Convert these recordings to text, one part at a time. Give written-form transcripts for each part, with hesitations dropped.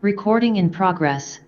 Recording in progress.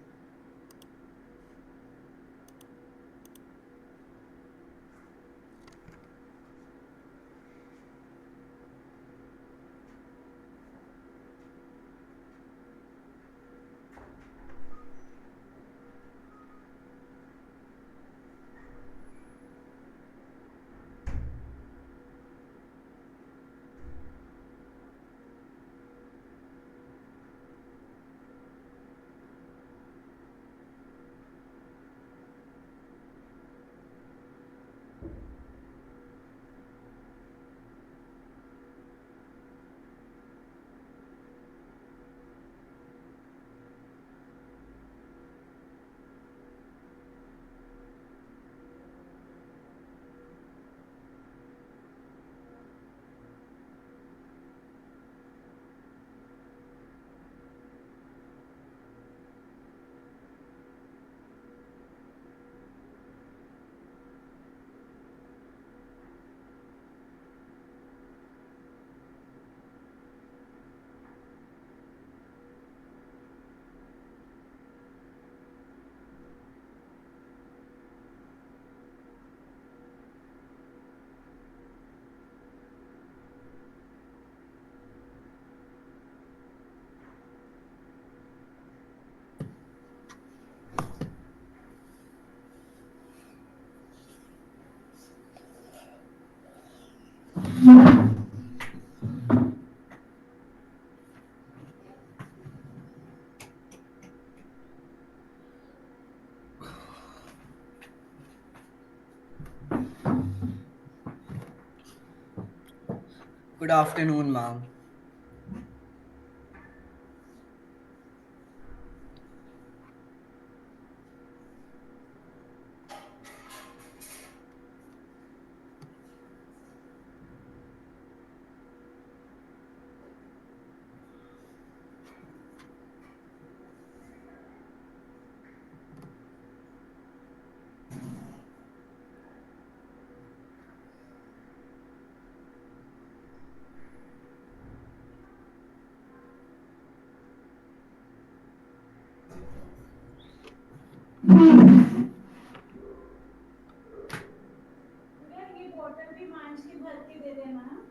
Good afternoon, ma'am. यार ये bottle भी मांझ के भर के दे देना ना।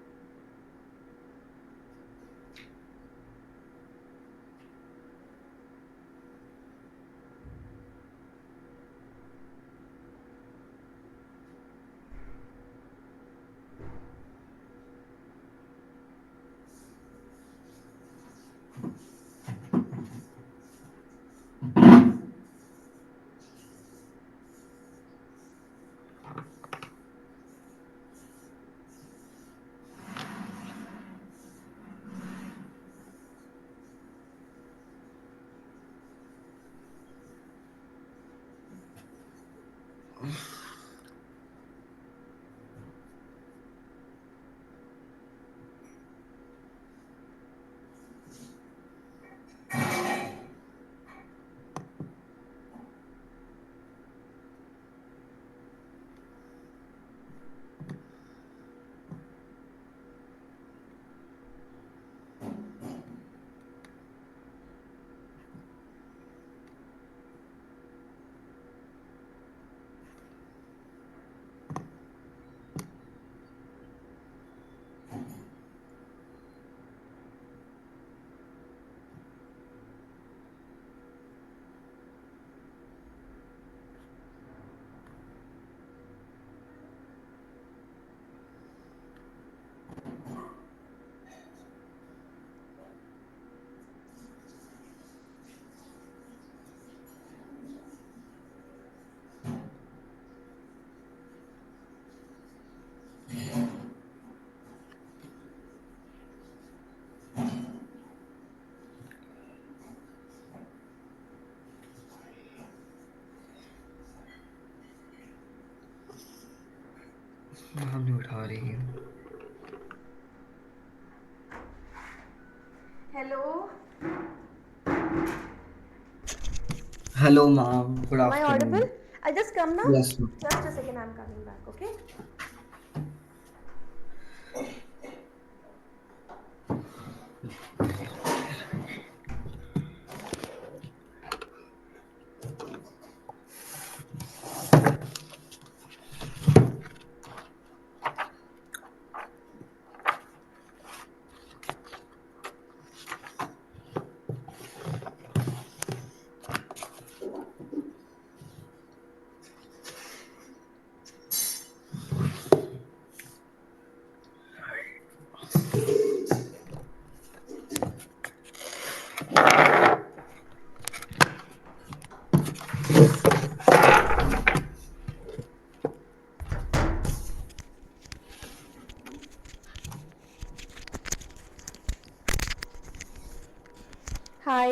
मैम नहीं उठा रही है। Hello. Hello, ma'am. Good Am I audible? afternoon. I'll just come now. Yes, ma'am. Just a second, I'm coming back, okay?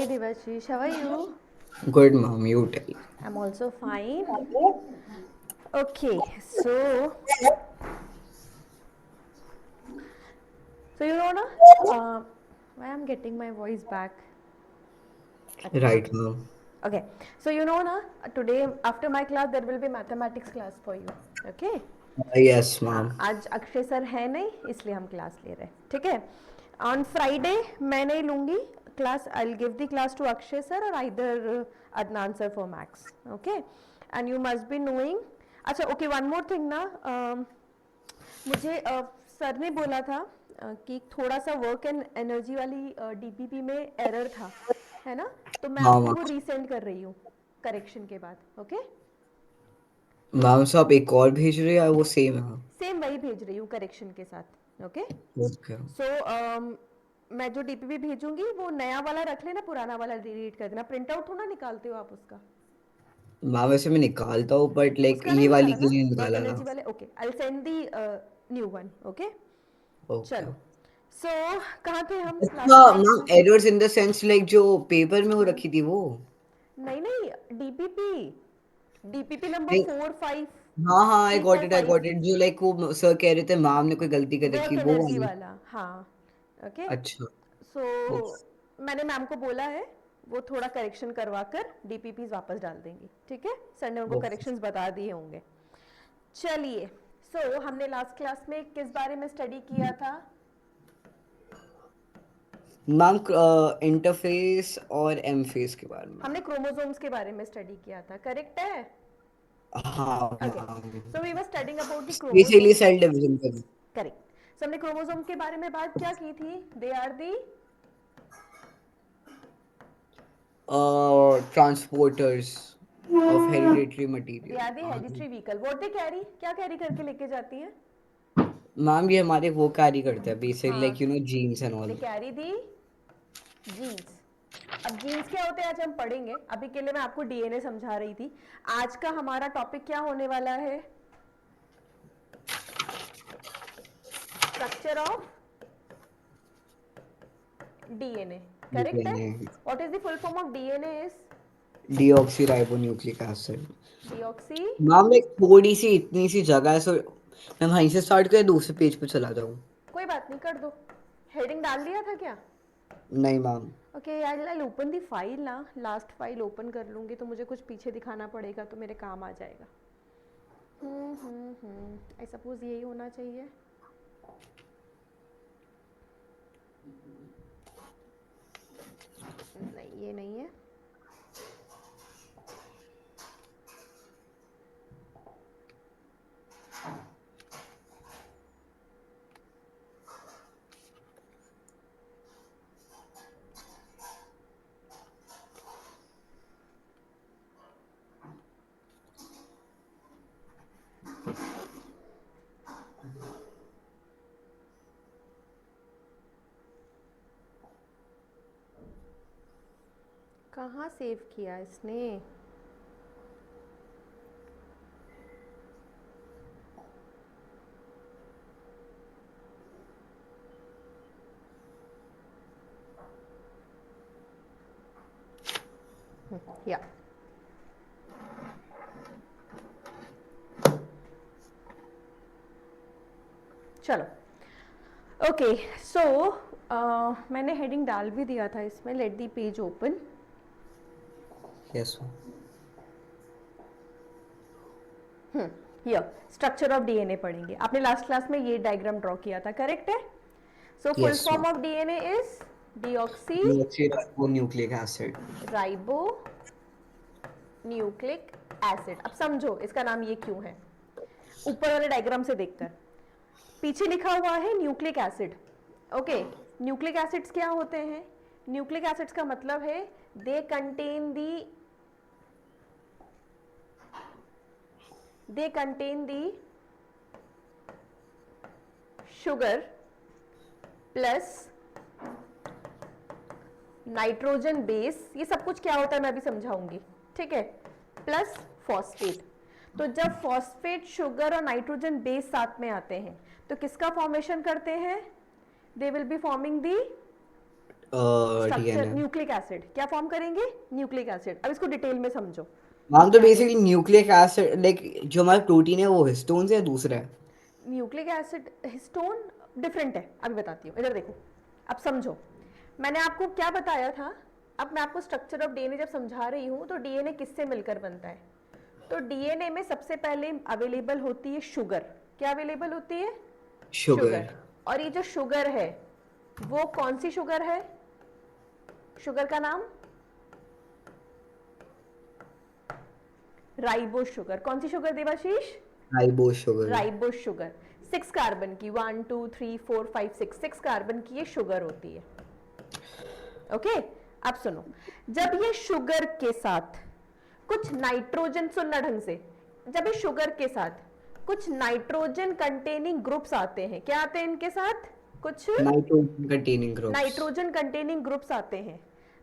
Hi Devashish, how are you? Good, mom. You tell. I'm also fine. Okay, so you know na, why I'm getting my voice back? Acha. Right, mom. Okay, so you know na, today after my class there will be mathematics class for you. Okay? Yes, हाँ, mom. आज Akshay sir है नहीं इसलिए हम class ले रहे हैं. ठीक है. ऑन फ्राइडे मैं नहीं लूँगी class. I will give the class to Akshay sir और either Adnan sir for maths. Okay. And you must be knowing. अच्छा, ओके, वन मोर थिंग ना. मुझे सर ने बोला था कि थोड़ा सा वर्क एंड एनर्जी वाली डीपीपी में एरर था, है ना. तो मैं हाँ, आपको mom. वो रीसेंड कर रही हूँ करेक्शन के बाद. ओके. मैम से आप एक और भेज रहे हैं या वो सेम है? सेम वही भेज रही हूँ करेक्शन के साथ. ओके. ओके. सो मैं जो डीपीपी भेजूंगी वो नया वाला रख लेना, पुराना वाला डिलीट कर देना. प्रिंट आउट थोड़ा निकालते हो आप उसका? मैम वैसे मैं निकालता हूँ बट लाइक उसका नहीं ये वाली निकाला के ना, लिए वर्क निकाला था. एनर्जी वाले. Okay, I will send the new one. Okay. Okay. चलो. सो कहाँ थे हम अच्छा लास्ट क्लास मैम, में? Errors in the sense like जो पेपर में वो रखी थी वो. नहीं नहीं, डीपीपी. डीपीपी नंबर नहीं. 4 5 हाँ हाँ, आई 3 got 4 it, I 5 got it. जो लाइक वो सर कह रहे थे मैम ने कोई गलती कर रखी वर्क वो एनर्जी वाली. वाला. हाँ. ओके. अच्छा. So okay. मैंने मैम को बोला है वो थोड़ा करेक्शन करवा कर डीपीपीज वापस डाल देंगी. ठीक है. सर ने उनको ओके. करेक्शंस बता दिए होंगे. चलिए. सो हमने लास्ट क्लास में किस बारे में स्टडी किया था? मैम इंटरफेस और एम फेस के बारे में. हमने क्रोमोसोम्स के बारे में स्टडी किया था. करेक्ट है? हाँ okay. Ma'am. So we were studying about the basically chromosomes. Cell division करना. करेक्ट. सो हमने क्रोमोसोम के बारे में बात क्या की थी? They are the transporters of hereditary the material. Are the hereditary vehicle. What they carry? क्या कैरी करके लेके जाती है? मैम ये हमारे वो कैरी करते हैं बेसिकली हाँ, like genes and they all. Carry the genes. अब जीन्स क्या होते हैं आज हम पढ़ेंगे. अभी के लिए मैं आपको डीएनए समझा रही थी. आज का हमारा टॉपिक क्या होने वाला है? Structure of DNA. करेक्ट है? What is the full form of DNA? Is deoxy ribonucleic acid. Deoxy. Ma'am एक थोड़ी सी इतनी सी जगह है, सो मैं वहीं से स्टार्ट कर दूसरे पेज पे चला जाऊँ? कोई बात नहीं, कर दो. हेडिंग डाल दिया था क्या? नहीं ma'am. Okay, I open the file ना. लास्ट फाइल ओपन कर लूँगी तो मुझे कुछ पीछे दिखाना पड़ेगा तो मेरे काम आ जाएगा. आई सपोज यही होना चाहिए. नहीं, ये नहीं है. कहाँ सेव किया इसने? या चलो. ओके. सो मैंने हेडिंग डाल भी दिया था इसमें. Let the page open. Yes ma'am. Here structure of DNA पढ़ेंगे. आपने लास्ट क्लास में ये डायग्राम ड्रॉ किया था. करेक्ट है? So full yes form ma'am. Of DNA is deoxy deoxy ribonucleic acid. Ribo nucleic acid. अब समझो इसका नाम ये क्यों है. ऊपर वाले डायग्राम से देखकर पीछे लिखा हुआ है nucleic acid. Okay. Nucleic acids क्या होते हैं? न्यूक्लिक एसिड्स का मतलब है they contain the sugar plus nitrogen base. ये सब कुछ क्या होता है मैं अभी समझाऊंगी. ठीक है. Plus phosphate. तो जब फॉस्फेट, शुगर और नाइट्रोजन बेस साथ में आते हैं तो किसका फॉर्मेशन करते हैं? They will be forming the DNA. Structure nucleic acid क्या फॉर्म करेंगे? Nucleic acid. अब इसको डिटेल में समझो। मैम तो क्या है बेसिकली न्यूक्लिक एसिड लाइक जो हमारा प्रोटीन है वो हिस्टोन से या दूसरा है? Nucleic acid? हिस्टोन डिफरेंट है, अभी बताती हूँ, इधर देखो। अब समझो, मैंने आपको क्या बताया था। अब मैं आपको स्ट्रक्चर ऑफ डीएनए जब समझा रही हूँ तो डीएनए किससे मिलकर बनता है? तो डीएनए में सबसे पहले अवेलेबल होती है शुगर। क्या अवेलेबल होती है? शुगर। और ये जो शुगर है वो कौन सी शुगर है? शुगर का नाम राइबोस शुगर। कौन सी sugar Debashish? Ribose sugar. Ribose sugar. 6 carbon की, 1 2 3 4 5 6 कार्बन की ये शुगर होती है। ओके, अब सुनो, जब ये शुगर के साथ कुछ नाइट्रोजन, सुनना ढंग से, जब ये शुगर के साथ कुछ नाइट्रोजन कंटेनिंग ग्रुप्स आते हैं, क्या आते हैं इनके साथ? कुछ nitrogen containing groups. Nitrogen containing groups आते हैं।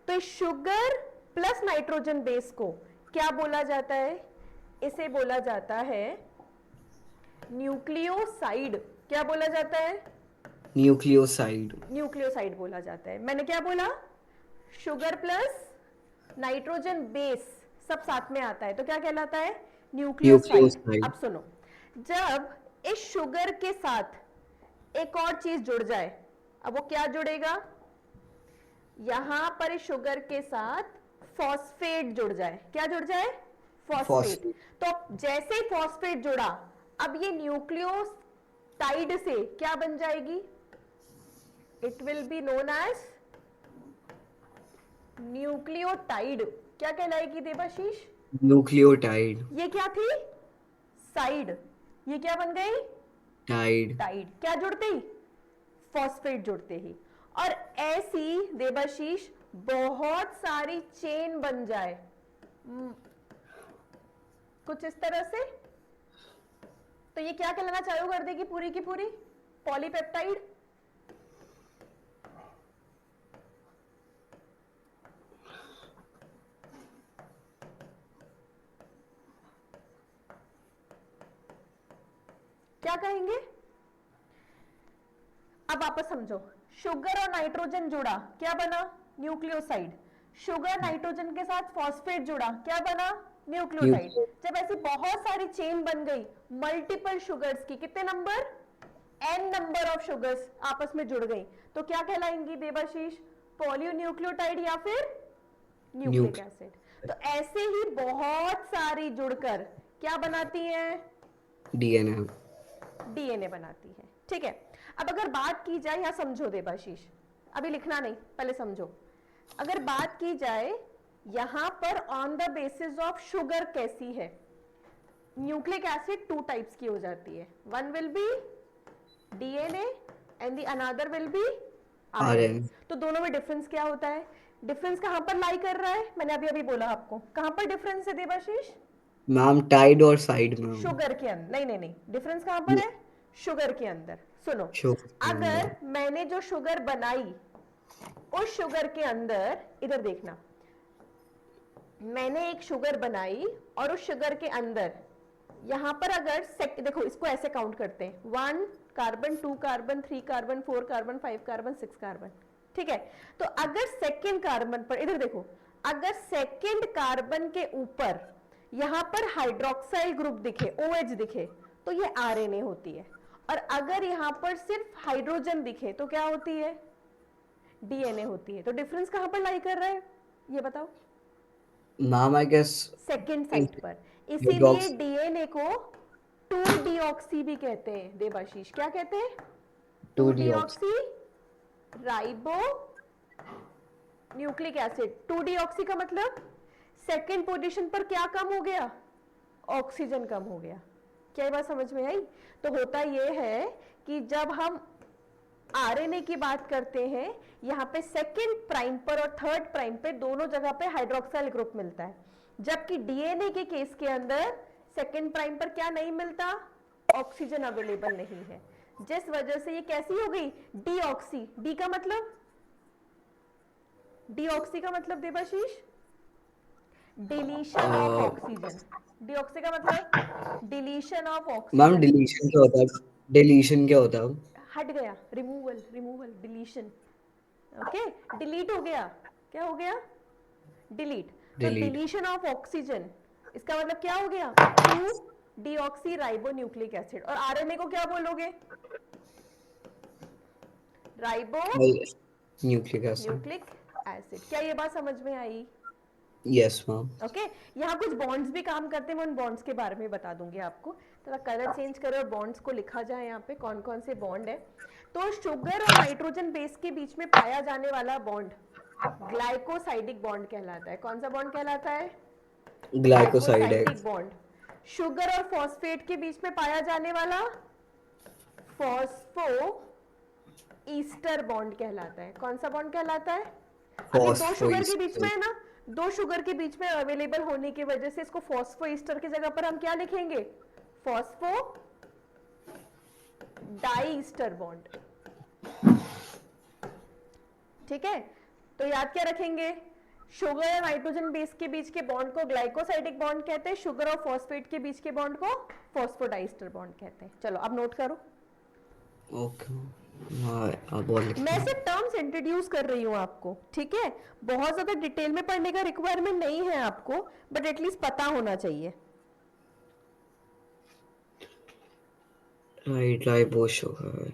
तो इस शुगर प्लस नाइट्रोजन बेस को क्या बोला जाता है? इसे बोला जाता है न्यूक्लियोसाइड। क्या बोला जाता है? न्यूक्लियोसाइड। न्यूक्लियोसाइड बोला जाता है। मैंने क्या बोला? शुगर प्लस नाइट्रोजन बेस सब साथ में आता है तो क्या कहलाता है? न्यूक्लियोसाइड। न्यूक्लियोसाइड। अब सुनो, जब इस शुगर के साथ एक और चीज जुड़ जाए, अब वो क्या जुड़ेगा? यहां पर इस शुगर के साथ फॉस्फेट जुड़ जाए। क्या जुड़ जाए? फॉस्फेट। फॉस्फेट। तो जैसे ही फॉस्फेट जुड़ा, अब ये न्यूक्लियोटाइड से क्या बन जाएगी? It will be known as nucleotide. क्या कहलाएगी देवाशीष? न्यूक्लियोटाइड। ये क्या थी? साइड। ये क्या बन गई? टाइड। टाइड। क्या जुड़ते ही? फॉस्फेट जुड़ते ही। और ऐसी देवाशीष बहुत सारी चेन बन जाए, कुछ इस तरह से, तो ये क्या कहलाना चालू कर देगी? पूरी की पूरी पॉलीपेप्टाइड। क्या कहेंगे? अब वापस समझो, शुगर और नाइट्रोजन जुड़ा, क्या बना? न्यूक्लियोसाइड। शुगर नाइट्रोजन के साथ फॉस्फेट जुड़ा, क्या बना? न्यूक्लियोटाइड। जब ऐसी बहुत सारी चेन बन गई मल्टीपल शुगर्स की, कितने number? n number of sugars आपस में जुड़ गई, तो क्या कहलाएंगी देवाशीष? पॉलीन्यूक्लियोटाइड या फिर न्यूक्लिक एसिड। तो ऐसे ही बहुत सारी जुड़कर क्या बनाती हैं? डीएनए। डीएनए बनाती है। ठीक है, अब अगर बात की जाए, यहां समझो देवाशीष, अभी लिखना नहीं, पहले समझो। अगर बात की जाए यहां पर on the basis of sugar कैसी है, न्यूक्लिक एसिड 2 टाइप्स की हो जाती है। One will be DNA and the another will be RNA. तो दोनों में डिफरेंस क्या होता है? डिफरेंस कहां पर लाई कर रहा है? मैंने अभी अभी बोला आपको, कहां पर डिफरेंस है देवाशीष? मैम टाइड और साइड में। शुगर के अंदर। नहीं नहीं नहीं, डिफरेंस कहां पर है? शुगर के अंदर। सुनो, अगर मैंने जो शुगर बनाई उस शुगर के अंदर, इधर देखना, मैंने एक शुगर बनाई और उस शुगर के अंदर यहां पर अगर देखो इसको ऐसे काउंट करते हैं, 1 carbon, 2 carbon, 3 carbon, 4 carbon, 5 carbon, 6 carbon. ठीक है, तो अगर सेकेंड कार्बन पर, इधर देखो, अगर सेकेंड कार्बन के ऊपर यहां पर हाइड्रोक्साइल ग्रुप दिखे, OH दिखे, तो ये आरएनए होती है। और अगर यहां पर सिर्फ हाइड्रोजन दिखे तो क्या होती है? डीएनए होती है। तो डिफरेंस कहां पर लाई कर रहा है ये बताओ? Ma'am I guess second site पर। इसीलिए डीएनए को 2 डीऑक्सी भी कहते हैं देवाशीष। क्या कहते हैं? 2 deoxy ribo nucleic acid. 2 deoxy का मतलब सेकेंड पोजीशन पर क्या कम हो गया? ऑक्सीजन कम हो गया। क्या ये बात समझ में आई? तो होता यह है कि जब हम आरएनए की बात करते हैं, यहां पे सेकेंड प्राइम पर और थर्ड प्राइम पे दोनों जगह पे हाइड्रोक्साइल ग्रुप मिलता है, जबकि डीएनए के केस के अंदर सेकेंड प्राइम पर क्या नहीं मिलता? ऑक्सीजन अवेलेबल नहीं है, जिस वजह से ये कैसी हो गई? डीऑक्सी। डी का मतलब, डीऑक्सी का मतलब Devashish deletion of oxygen. Deoxy का मतलब deletion of ma'am oxygen. Deletion क्या होता है? डिलीशन क्या होता है? हट गया, removal, removal, deletion. Okay, delete हो गया, क्या हो गया, डिलीट। तो डिलीट। डिलीशन ऑफ ऑक्सीजन, इसका मतलब क्या हो गया, 2 डीऑक्सी राइबो न्यूक्लिक एसिड। और आरएनए को क्या बोलोगे, ribo nucleic acid. Nucleic acid. क्या ये बात समझ में आई? Yes ma'am. ओके, यहाँ कुछ बॉन्ड्स भी काम करते हैं, मैं उन बॉन्ड्स के बारे में बता दूंगी आपको। थोड़ा कलर चेंज करो और बॉन्ड्स को लिखा जाए यहाँ पे कौन कौन से बॉन्ड है। तो शुगर और नाइट्रोजन बेस के बीच में पाया जाने वाला बॉन्ड ग्लाइकोसाइडिक बॉन्ड कहलाता है। कौन सा बॉन्ड कहलाता है, ग्लाइकोसाइड है। Glycosidic bond. शुगर और फॉस्फेट के बीच में पाया जाने वाला फॉस्फो ईस्टर बॉन्ड कहलाता है। कौन सा बॉन्ड कहलाता है? अभी दो शुगर के बीच में है ना, दो शुगर के बीच में अवेलेबल होने की वजह से इसको फॉस्फो ईस्टर की जगह पर हम क्या लिखेंगे, फॉस्फो डाई ईस्टर बॉन्ड। ठीक है, तो याद क्या रखेंगे, शुगर और नाइट्रोजन बेस के बीच के बॉन्ड को ग्लाइकोसाइडिक बॉन्ड कहते हैं, शुगर और फॉस्फेट के बीच के बॉन्ड को फॉस्फोडाइस्टर बॉन्ड कहते हैं। चलो अब नोट करो। ओके। हाँ अब और लिखते मैं हैं। सिर्फ टर्म्स इंट्रोड्यूस कर रही हूँ आपको, ठीक है, बहुत ज्यादा डिटेल में पढ़ने का रिक्वायरमेंट नहीं है आपको, बट एटलीस्ट पता होना चाहिए। Right, ribo sugar.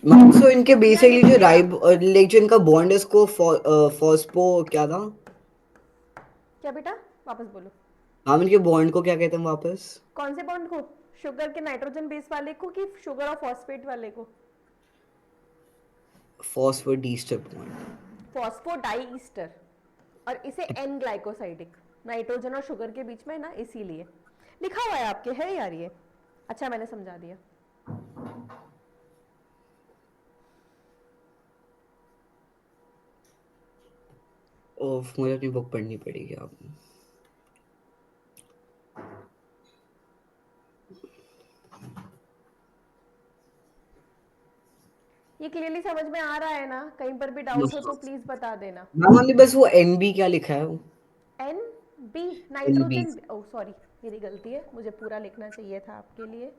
Ma'am so इनके क्या बेसिकली लिख जो दिया, लाइक जो इनका बॉन्ड है इसको फॉस्फो क्या था? क्या बेटा, वापस बोलो। हम इनके बॉन्ड को क्या कहते हैं वापस? कौन से बॉन्ड को, शुगर के नाइट्रोजन बेस वाले को कि शुगर और फॉस्फेट वाले को? फॉस्फोडीस्टर बॉन्ड। फॉस्फोडाई ईस्टर, और इसे एन ग्लाइकोसाइडिक, नाइट्रोजन और शुगर के बीच में है ना, इसीलिए लिखा हुआ है आपके, है यार ये। अच्छा मैंने समझा दिया। ओह मुझे अपनी बुक पढ़नी पड़ेगी आप। ये क्लियरली समझ में आ रहा है ना? कहीं पर भी डाउट हो तो प्लीज बता देना। मैम हमने बस वो एनबी क्या लिखा है? N B, NB. Nitrogen, oh sorry मेरी गलती है, मुझे पूरा लिखना चाहिए था आपके लिए।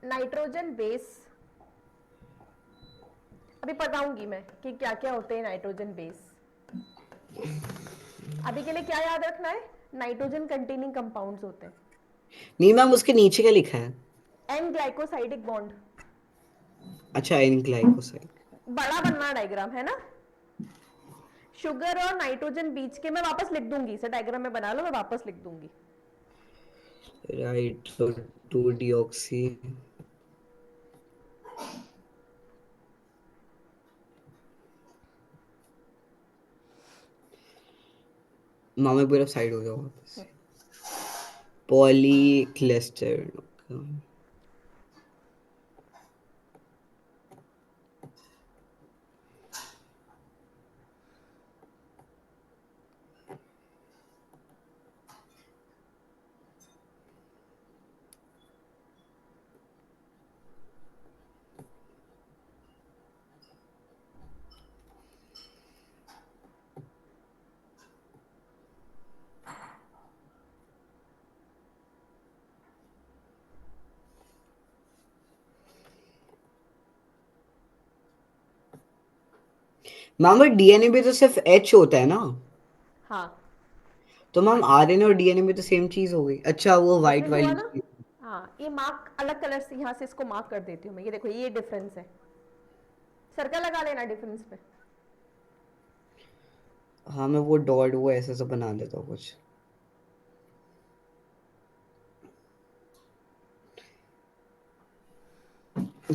नाइट्रोजन बेस, अभी बताऊंगी मैं कि क्या क्या होते हैं नाइट्रोजन बेस। अभी के लिए क्या याद रखना है, नाइट्रोजन कंटेनिंग कंपाउंड्स होते हैं। नहीं मैम उसके नीचे क्या लिखा है? एन ग्लाइकोसाइडिक बॉन्ड, अच्छा एन ग्लाइकोसाइड। बड़ा बनना डायग्राम है ना, शुगर और नाइट्रोजन बीच के, मैं वापस लिख दूंगी इसे, डायग्राम में बना लो, मैं वापस लिख दूंगी। राइट तो 2 डीऑक्सी। मामा पूरा साइड हो जाओ वापस। पॉलीक्लिस्टर। मैम डीएनए में तो सिर्फ एच होता है ना? हाँ, तो मैम आरएनए और डीएनए में तो सेम चीज हो गई। अच्छा वो वाइट डिफरेंस हुआ वाली ना। हाँ, ये मार्क अलग कलर से, यहाँ से इसको मार्क कर देती हूँ मैं, ये देखो ये डिफरेंस है, सर्कल लगा लेना डिफरेंस पे। हाँ मैं वो डॉट वो ऐसे से बना देता हूँ कुछ।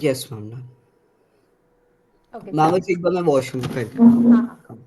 यस मैम ना। ओके मैम चलो। बस एक बार मैं वॉशरूम हाँ हाँ। कर।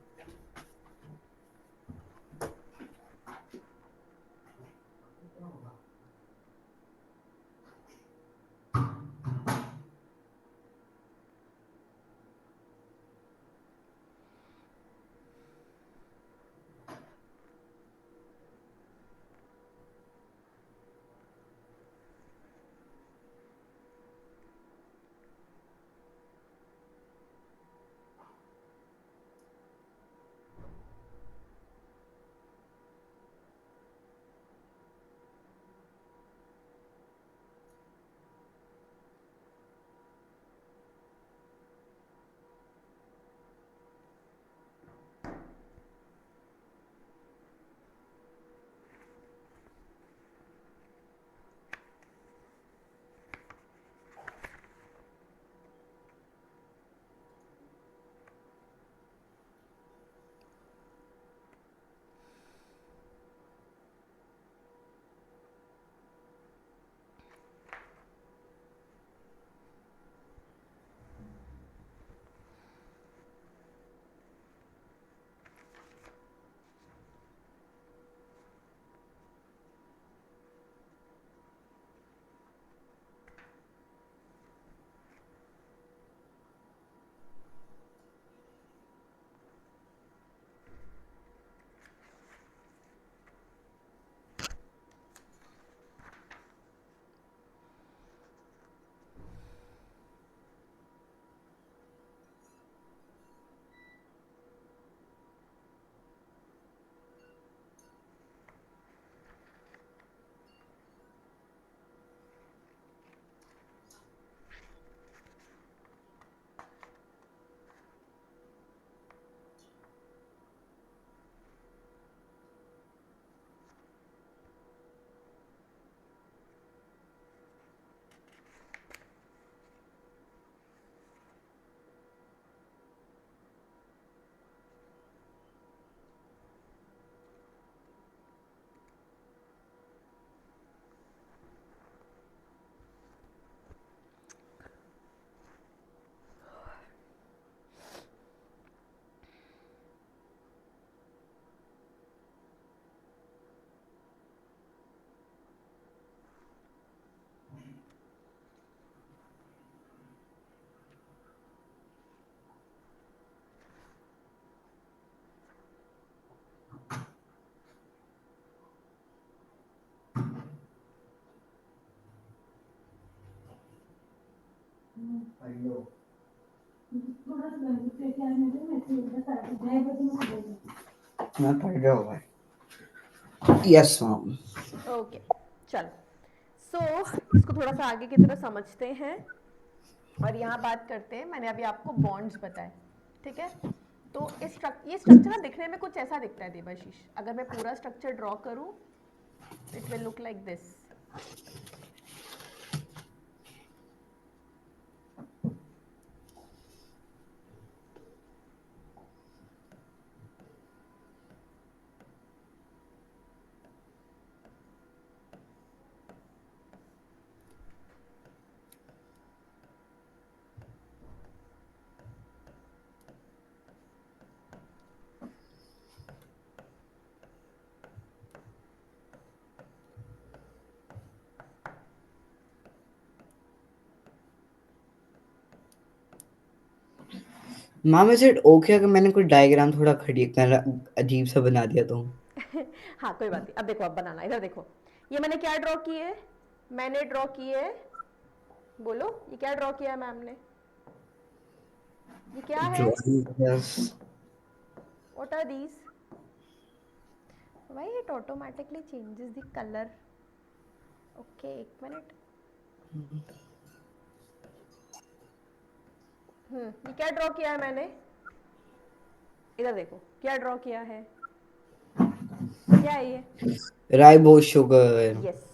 थोड़ा सा गर्मी पे क्या है मेरे मैं तो उधर साढ़े 2:30 बजे मैं बोल मैं पढ़ रहा हूँ। Yes ma'am. ओके, चलो। सो इसको थोड़ा सा आगे की तरह समझते हैं और यहाँ बात करते हैं। मैंने अभी आपको बॉन्ड्स बताए, ठीक है। तो ये स्ट्रक्चर ना दिखने में कुछ ऐसा दिखता है देवाशीष। अगर मैं पूरा स्ट्रक्चर ड्रॉ करूँ, it will look like this. Ma'am is it okay अगर मैंने कोई डायग्राम थोड़ा खड़ी अजीब सा बना दिया तो? हाँ कोई बात नहीं। अब देखो, अब बनाना, इधर देखो। ये मैंने क्या ड्रॉ की है? मैंने ड्रॉ की है, बोलो ये क्या ड्रॉ किया है मैम ने? ये क्या है? Drawing yes. What are these? Why it automatically changes the colour? Okay, एक मिनट। ये क्या ड्रॉ किया है मैंने? इधर देखो, क्या ड्रॉ किया है? क्या है ये? Ribose sugar. यस।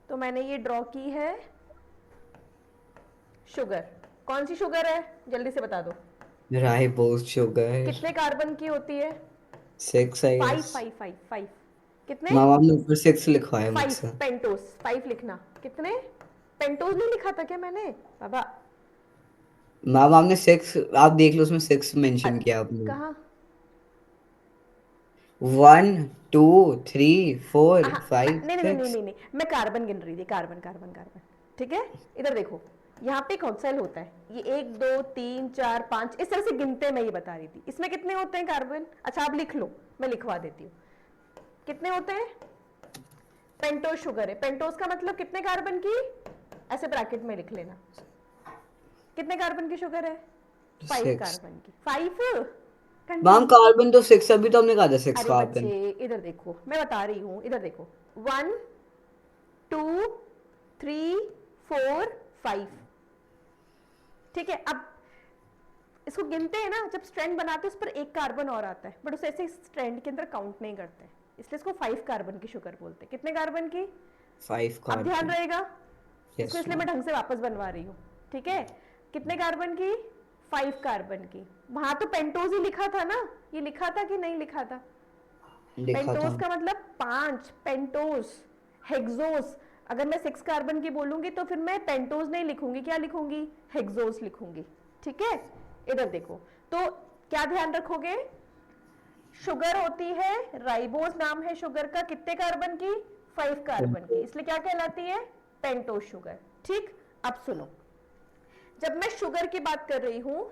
तो मैंने ये ड्रॉ की है शुगर। कौन सी शुगर है, जल्दी से बता दो। Ribose sugar. कितने कार्बन की होती है? 6 I five guess. Five five five. कितने? मैम आपने ऊपर 6 लिखवाया फाइव। मुझसे। पेंटोस 5 लिखना। कितने? पेंटोस नहीं लिखा था क्या मैंने बाबा? मैम आपने 6 आप देख लो उसमें 6 मेंशन किया आपने। कहाँ? 1 2 3 4 5 नहीं नहीं नहीं नहीं 6। नहीं नहीं, मैं कार्बन गिन रही थी। कार्बन कार्बन कार्बन, ठीक है। इधर देखो, यहाँ पे कौन होता है? ये 1 2 3 4 5 इस तरह से गिनते मैं ये बता रही थी। इसमें कितने होते हैं कार्बन? अच्छा आप लिख लो, मैं लिखवा देती हूँ। कितने होते हैं? पेंटोस शुगर है। पेंटोस का मतलब कितने कार्बन की? ऐसे ब्रैकेट में लिख लेना। कितने कार्बन की शुगर है? 5 6। कार्बन की। 5 मैम कंटिन्यू। कार्बन तो 6 अभी तो हमने कहा था 6 अरे बच्चे, कार्बन। इधर देखो, मैं बता रही हूँ। इधर देखो, 1 2 3 4 5, ठीक है। अब इसको गिनते हैं ना, जब स्ट्रैंड बनाते हैं उस पर एक कार्बन और आता है, बट उसे ऐसे स्ट्रैंड के अंदर काउंट नहीं करते, इसलिए इसको 5 कार्बन की शुगर बोलते हैं। कितने कार्बन की? 5 अब ध्यान कार्बन। रहेगा, इसको यस इसलिए मैं मैम। ढंग से वापस बनवा रही हूँ, ठीक है। कितने कार्बन की? 5 कार्बन की। वहां तो पेंटोज ही लिखा था ना, ये लिखा था कि नहीं लिखा था? लिखा था। पेंटोस का मतलब 5, पेंटोस। हेक्सोस, अगर मैं 6 कार्बन की बोलूंगी तो फिर मैं पेंटोस नहीं लिखूंगी, क्या लिखूंगी? हेक्सोस लिखूंगी, ठीक है। इधर देखो, तो क्या ध्यान रखोगे? शुगर होती है, राइबोस नाम है शुगर का, कितने कार्बन की? 5 कार्बन की, इसलिए क्या कहलाती है? पेंटोस शुगर, ठीक। अब सुनो, जब मैं शुगर की बात कर रही हूं,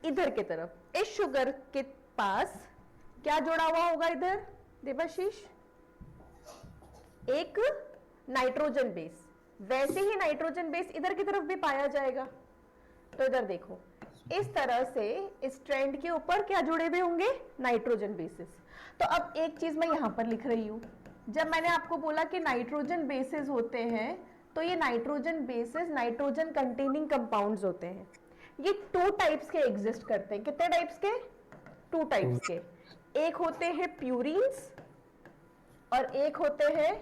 इधर की तरफ इस शुगर के पास क्या जुड़ा हुआ होगा इधर देवाशीष? एक नाइट्रोजन बेस। वैसे ही नाइट्रोजन बेस इधर की तरफ भी पाया जाएगा। तो इधर देखो, इस तरह से इस ट्रेंड के ऊपर क्या जुड़े हुए होंगे? Nitrogen bases. तो अब एक चीज मैं यहां पर लिख रही हूं, जब मैंने आपको बोला कि नाइट्रोजन बेसिस होते हैं, तो ये nitrogen bases nitrogen containing compounds होते हैं। ये 2 टाइप्स के एग्जिस्ट करते हैं। कितने टाइप्स के? 2 टाइप्स के। एक होते हैं प्यूरिन्स और एक होते हैं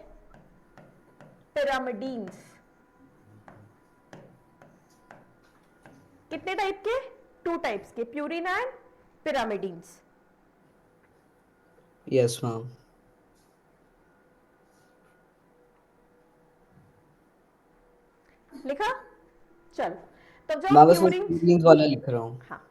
पिरामिडीन्स। कितने टाइप के? 2 टाइप्स के, purine and pyrimidines. Yes ma'am. लिखा? चल, तो जो मैं बस वो प्यूरिन, फीलिंग्स वाला लिख रहा हूँ। हाँ,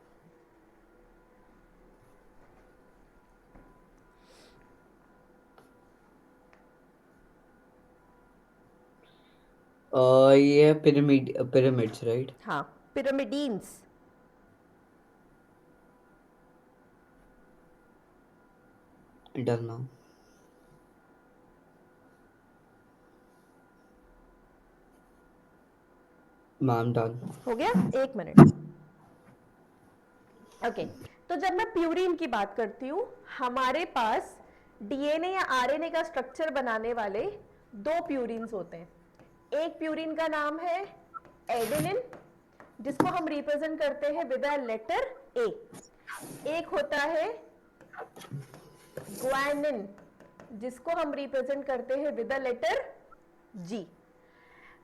ये है पिरामिड्स राइट। हाँ, pyrimidines. Done ma'am. Ma'am done. हो गया? 1 मिनट। ओके, तो जब मैं प्यूरिन की बात करती हूँ, हमारे पास डीएनए या आरएनए का स्ट्रक्चर बनाने वाले 2 प्यूरिन्स होते हैं। एक प्यूरिन का नाम है एडेनिन, जिसको हम रिप्रेजेंट करते हैं विद अ लेटर ए। एक होता है ग्वानिन, जिसको हम रिप्रेजेंट करते हैं विद अ लेटर जी।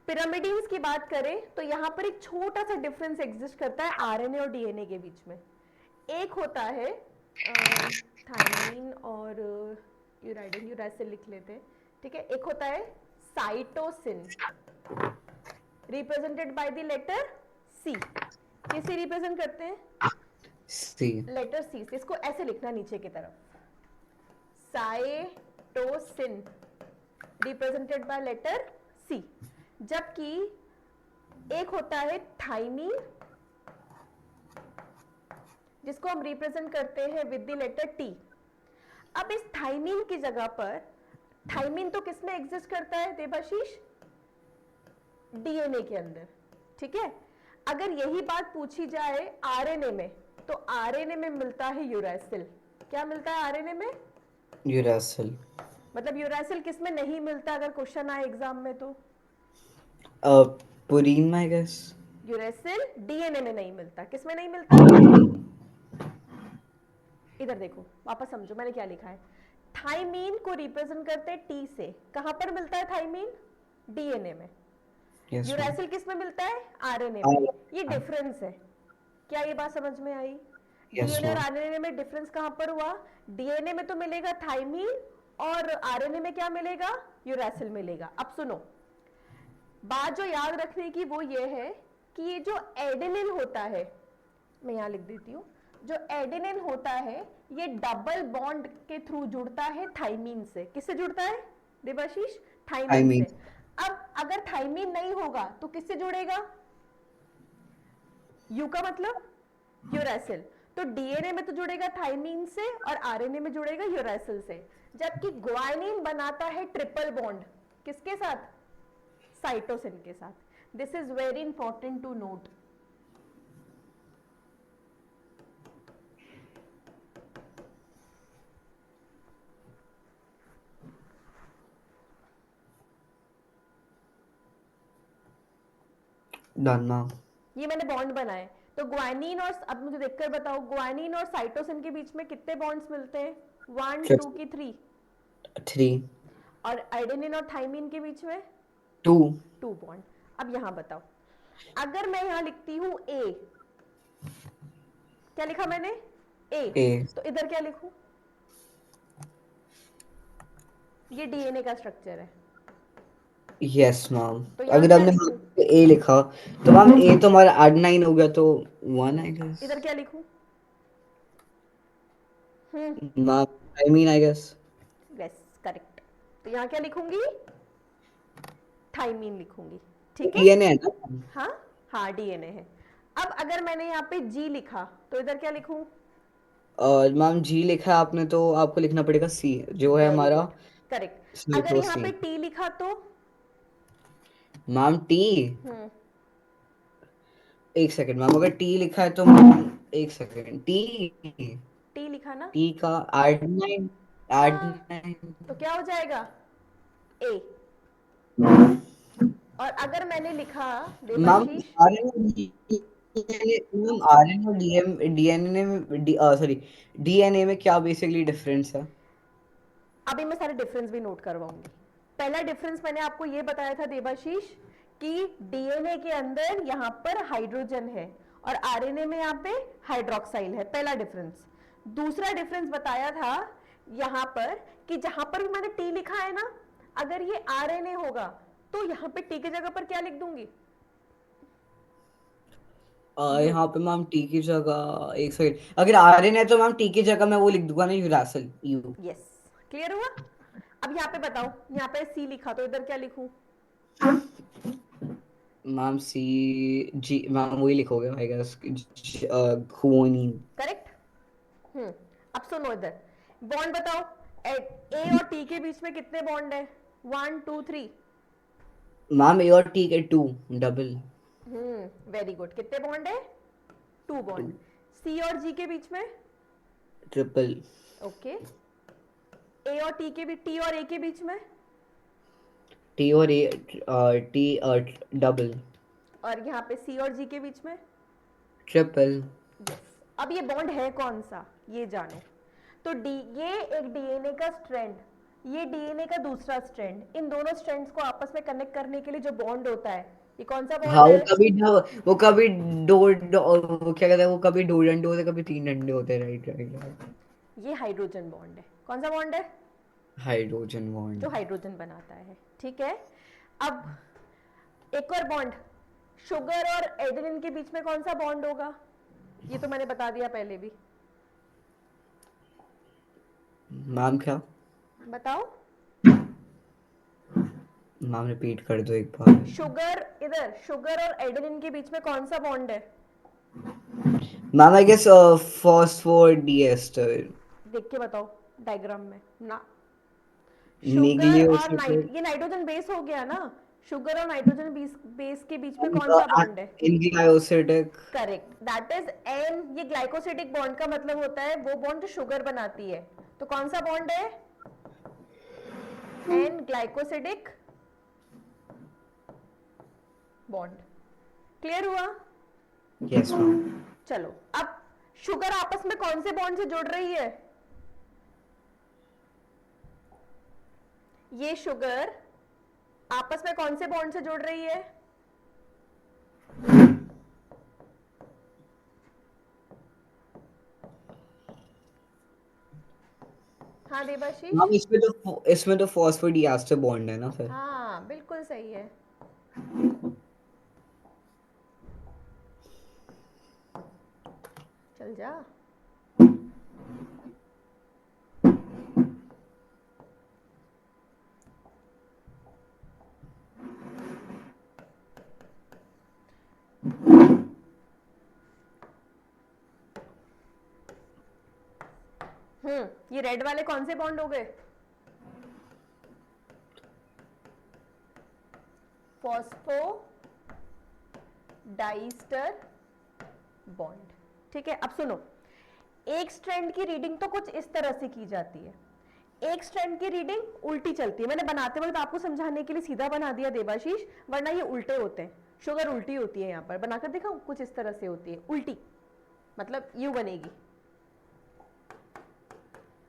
पिरामिडीन्स की बात करें तो यहां पर एक छोटा सा डिफरेंस एग्जिस्ट करता है आरएनए और डीएनए के बीच में। एक होता है थायमिन और यूराइडिन, यूरासिल लिख लेते हैं, ठीक है। एक होता है cytosine, represented by the letter C. किसे रिप्रेजेंट करते हैं? सी। लेटर सी से। इसको ऐसे लिखना नीचे की तरफ, साइटोसिन रिप्रेजेंटेड बाय लेटर सी। जबकि एक होता है थाइमीन, जिसको हम रिप्रेजेंट करते हैं विद द लेटर टी। अब इस थाइमीन की जगह पर, थाइमीन तो किसमें एग्जिस्ट करता है देवाशीष? डीएनए के अंदर, ठीक है। अगर यही बात पूछी जाए आरएनए में, तो आरएनए में मिलता है यूरासिल। क्या मिलता है आरएनए में? यूरासिल। मतलब यूरासिल किसमें नहीं मिलता अगर क्वेश्चन आए एग्जाम में तो? पुरीन में आई गेस। यूरासिल डीएनए में नहीं मिलता। किसमें नहीं मिलता? इधर देखो, वापस समझो मैंने क्या लिखा है। थाइमीन को रिप्रेजेंट करते हैं टी से। कहां पर मिलता है थाइमीन? डीएनए में। Yes ma'am. यूरासिल किस में मिलता है? आरएनए में। ये डिफरेंस है। क्या ये बात समझ में आई? यस डीएनए और मैम। आरएनए में डिफरेंस कहां पर हुआ? डीएनए में तो मिलेगा थाइमीन और आरएनए में क्या मिलेगा? यूरासिल मिलेगा। अब सुनो, बात जो याद रखने की वो ये है कि ये जो एडेनिन होता है, मैं यहां लिख देती हूं, जो एडेनिन होता है ये डबल बॉन्ड के थ्रू जुड़ता है थाइमीन से। किससे जुड़ता है देवाशीष? Thiamine thiamine. से। अब अगर थाइमीन नहीं होगा तो किससे जुड़ेगा? यू का मतलब यूरासिल। तो डीएनए में तो जुड़ेगा थाइमीन से और आरएनए में जुड़ेगा यूरासिल से। जबकि ग्वानिन बनाता है ट्रिपल बॉन्ड, किसके साथ? साइटोसिन के साथ। This is very important to note. Done ma'am. ये मैंने बॉन्ड बनाए, तो ग्वानिन और, अब मुझे देखकर बताओ, ग्वानिन और साइटोसिन के बीच में कितने बॉन्ड्स मिलते हैं? 1 2 की 3? 3। और एडेनिन और थाइमीन के बीच में 2। 2 बॉन्ड। अब यहां बताओ, अगर मैं यहां लिखती हूं ए, क्या लिखा मैंने? ए। ए। तो इधर क्या लिखूं? ये डीएनए का स्ट्रक्चर है, यस मैम। तो यहां अगर क्या हमने लिखूं? ए लिखा तो मैम ए तो हमारा एडेनाइन हो गया, तो 1 आई गेस। इधर क्या लिखूं? Ma'am thymine I guess. Yes, correct. तो यहां क्या लिखूंगी? थाइमीन लिखूंगी, ठीक है। डीएनए है ना? हाँ हाँ, डीएनए है। अब अगर मैंने यहाँ पे जी लिखा तो इधर क्या लिखूं? और मैम जी लिखा है आपने तो आपको लिखना पड़ेगा सी, जो है वेरी हमारा गुड, करेक्ट। अगर यहाँ पे साइटोसिन। टी लिखा तो? Ma'am T. हम्म, एक सेकंड मैम, अगर टी लिखा है तो मैम एक सेकंड, टी। टी लिखा ना? टी का एडेनाइन। हाँ, एडेनाइन। तो क्या हो जाएगा? ए। और अगर मैंने लिखा मैम देवाशीष, आरएनए और डीएनए में सॉरी डीएनए में क्या बेसिकली डिफरेंस है? अभी मैं सारे डिफरेंस भी नोट करवाऊंगी। पहला डिफरेंस मैंने आपको ये बताया था देवाशीष कि डीएनए के अंदर यहाँ पर हाइड्रोजन है और आरएनए में यहाँ पे हाइड्रोक्साइल है, पहला डिफरेंस। दूसरा डिफरेंस बताया था यहाँ पर कि जहां पर भी मैंने टी लिखा है ना, अगर ये आरएनए होगा तो यहाँ पे टी की जगह पर क्या लिख दूंगी? यू। यहाँ पे मैम टी की जगह एक सेकंड, अगर आरएनए है तो मैम टी की जगह मैं वो लिख दूंगा ना, यूरासिल, यू। यस, क्लियर हुआ? अब यहाँ पे बताओ, यहाँ पे सी लिखा तो इधर क्या लिखूं? मैम सी जी मैम वही लिखोगे आई गेस, गुआनिन। करेक्ट। अब सुनो इधर, बॉन्ड बताओ। ए और टी के बीच में कितने बॉन्ड है? 1 2 3? मैम ए और टी के 2 डबल। Very good. कितने बॉन्ड है? 2 बॉन्ड। सी और जी के बीच में? ट्रिपल। ओके। ए और टी के बीच, टी और ए के बीच में? टी और ए, टी डबल। और यहाँ पे सी और जी के बीच में? ट्रिपल। यस। अब ये बॉन्ड है कौन सा, ये जानो। तो डी, ये एक डीएनए का स्ट्रैंड, ये डीएनए का दूसरा स्ट्रैंड, इन दोनों स्ट्रैंड्स को आपस में कनेक्ट करने के लिए जो बॉन्ड होता है, ये कौन सा हाँ, बॉन्ड है? वो कभी वो क्या कहते हैं, वो कभी 2 डंडे होते, कभी 3 डंडे होते। Right right right. ये हाइड्रोजन बॉन्ड है। कौन सा बॉन्ड है? Hydrogen bond. जो हाइड्रोजन बनाता है। ठीक है। अब एक और बॉन्ड, शुगर और एडेनिन के बीच में कौन सा बॉन्ड होगा? ये तो मैंने बता दिया पहले भी। मैम क्या? बताओ। मैम रिपीट कर दो एक बार। शुगर, इधर शुगर और एडेनिन के बीच में कौन सा बॉन्ड है? Ma'am I guess phosphodiester. देख के बताओ डायग्राम में ना। शुगर और न्यूक्लियोसाइड। ये नाइट्रोजन बेस हो गया ना। शुगर और नाइट्रोजन बेस के बीच में कौन सा बॉन्ड है? N glycosidic. Correct, that is N. ये ग्लाइकोसिडिक बॉन्ड का मतलब होता है वो बॉन्ड जो शुगर बनाती है। तो कौन सा बॉन्ड है? N glycosidic bond. क्लियर हुआ? Yes ma'am. चलो, अब शुगर आपस में कौन से बॉन्ड से जुड़ रही है? ये शुगर आपस में कौन से बॉन्ड से जुड़ रही है? हाँ देवाशीष। मैम इसमें तो फॉस्फोडीएस्टर बॉन्ड है ना फिर। हाँ बिल्कुल सही है। चल जा। ये रेड वाले कौन से बॉन्ड हो गए? Phospho diester bond. ठीक है। अब सुनो, एक स्ट्रैंड की रीडिंग तो कुछ इस तरह से की जाती है, एक स्ट्रैंड की रीडिंग उल्टी चलती है। मैंने बनाते वक्त आपको समझाने के लिए सीधा बना दिया देवाशीष, वरना ये उल्टे होते हैं। शुगर उल्टी होती है, यहाँ पर बनाकर दिखाऊं, कुछ इस तरह से होती है उल्टी, मतलब यू बनेगी।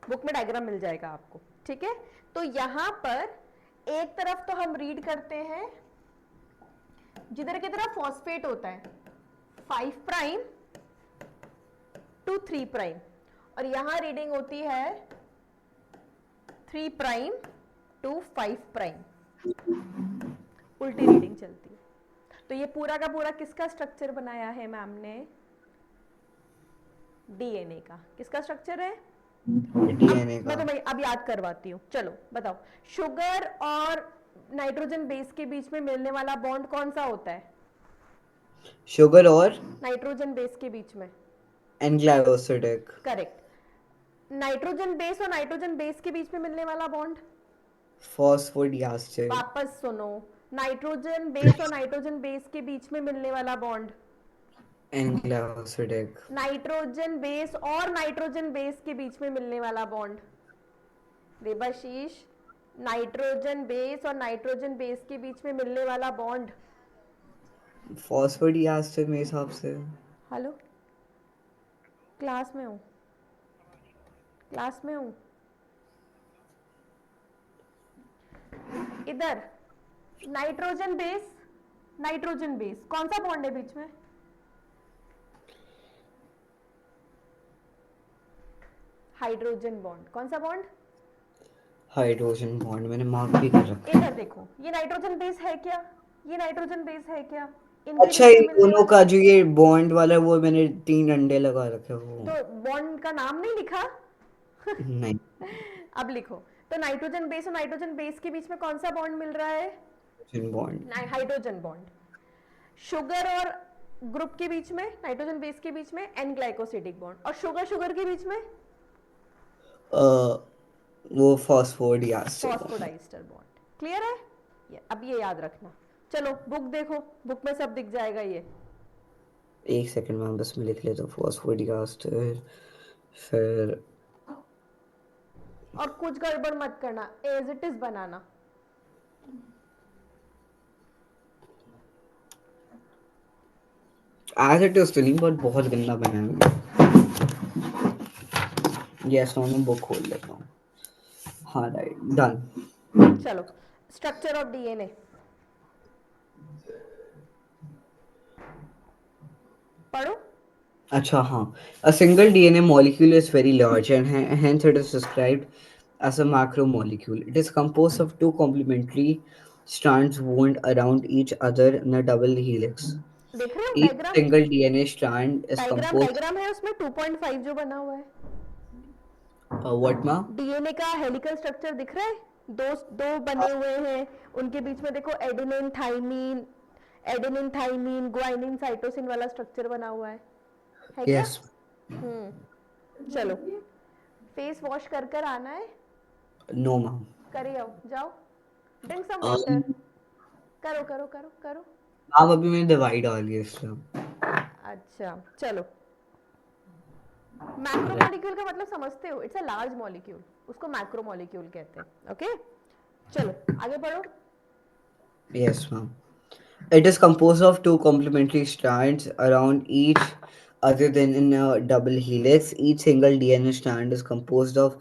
बुक में डायग्राम मिल जाएगा आपको। ठीक है। तो यहां पर एक तरफ तो हम रीड करते हैं, जिधर की तरफ फॉस्फेट होता है 5 प्राइम टू 3 प्राइम, और यहां रीडिंग होती है 3 प्राइम टू 5 प्राइम, उल्टी रीडिंग चलती है। तो ये पूरा का पूरा किसका स्ट्रक्चर बनाया है मैम ने? डीएनए का। किसका स्ट्रक्चर है? डीएनए का। मैं तुम्हें अब याद करवाती हूँ। चलो बताओ, शुगर और नाइट्रोजन बेस के बीच में मिलने वाला बॉन्ड कौन सा होता है? शुगर और नाइट्रोजन बेस के बीच में। एनग्लायोसिडिक। करेक्ट। नाइट्रोजन बेस और नाइट्रोजन बेस के बीच में मिलने वाला बॉन्ड? फॉस्फोडीएस्टर। वापस सुनो, नाइट्रोजन बेस और नाइट्रोजन बेस के बीच में मिलने वाला बॉन्ड? एनग्लायोसिडिक। नाइट्रोजन बेस और नाइट्रोजन बेस के बीच में मिलने वाला बॉन्ड? देवाशीष, नाइट्रोजन बेस और नाइट्रोजन बेस के बीच में मिलने वाला बॉन्ड? फॉस्फोडीएस्टर मेरे हिसाब से। हेलो, क्लास में हूँ, क्लास में हूँ। इधर नाइट्रोजन बेस कौन सा बॉन्ड है बीच में? Hydrogen bond. कौन सा बॉन्ड? हाइड्रोजन बॉन्ड मैंने मार्क भी कर रखा है। इधर देखो, ये नाइट्रोजन बेस है क्या? ये नाइट्रोजन बेस है क्या? इनके अच्छा, बीच ये में मिलने दोनों वाला, का जो ये बॉन्ड वाला है, वो मैंने 3 डंडे लगा रखे हैं वो। तो बॉन्ड का नाम नहीं लिखा? नहीं। अब लिखो। तो नाइट्रोजन बेस और नाइट्रोजन बेस के बीच में कौन सा बॉन्ड मिल रहा है? बॉन्ड। Hydrogen bond. शुगर और ग्रुप के बीच में, नाइट्रोजन बेस के बीच में एन ग्लाइकोसिडिक बॉन्ड, और शुगर के बीच में वो फॉस्फोडीएस्टर। Phosphodiester bond. क्लियर है? अब ये याद रखना, चलो बुक देखो, बुक में सब दिख जाएगा ये। एक सेकंड मैम, बस मैं लिख लेता हूँ फॉस्फोडिएस्टर, फिर और कुछ गड़बड़ मत करना, एज इट इज बनाना। एज इट इज तो नहीं, बट बहुत गंदा बना है। यस मैम, मैं बुक खोल लेता हूँ। हाँ राइट, डन। चलो, स्ट्रक्चर ऑफ डीएनए पढ़ो। अच्छा हाँ, a single DNA molecule is very large and hence it is described as a macromolecule. It is composed of two complementary strands wound around each other in a double helix. देख रहे हो Each diagram? single DNA strand is diagram composed. Diagram है उसमें 2.5 जो बना हुआ है। What ma? DNA का हेलिकल स्ट्रक्चर दिख रहा है? दो दो बने हुए हैं, उनके बीच में देखो एडेनिन थाइमीन ग्वाइनिन साइटोसिन वाला स्ट्रक्चर बना हुआ है क्या? Yes. चलो, फेस वॉश कर कर आना है, No ma'am. करे आओ, जाओ, ड्रिंक सम वाटर, Um, करो करो करो करो। मैम अभी मैंने दवाई डाली है इसलिए। अच्छा चलो, मैक्रोमोलिक्यूल का मतलब समझते हो? इट्स अ लार्ज मॉलिक्यूल, उसको मैक्रोमोलिक्यूल कहते हैं। ओके चलो आगे बढ़ो। Yes ma'am. It is composed of two complementary strands around each other than in a double helix. Each single DNA strand is composed of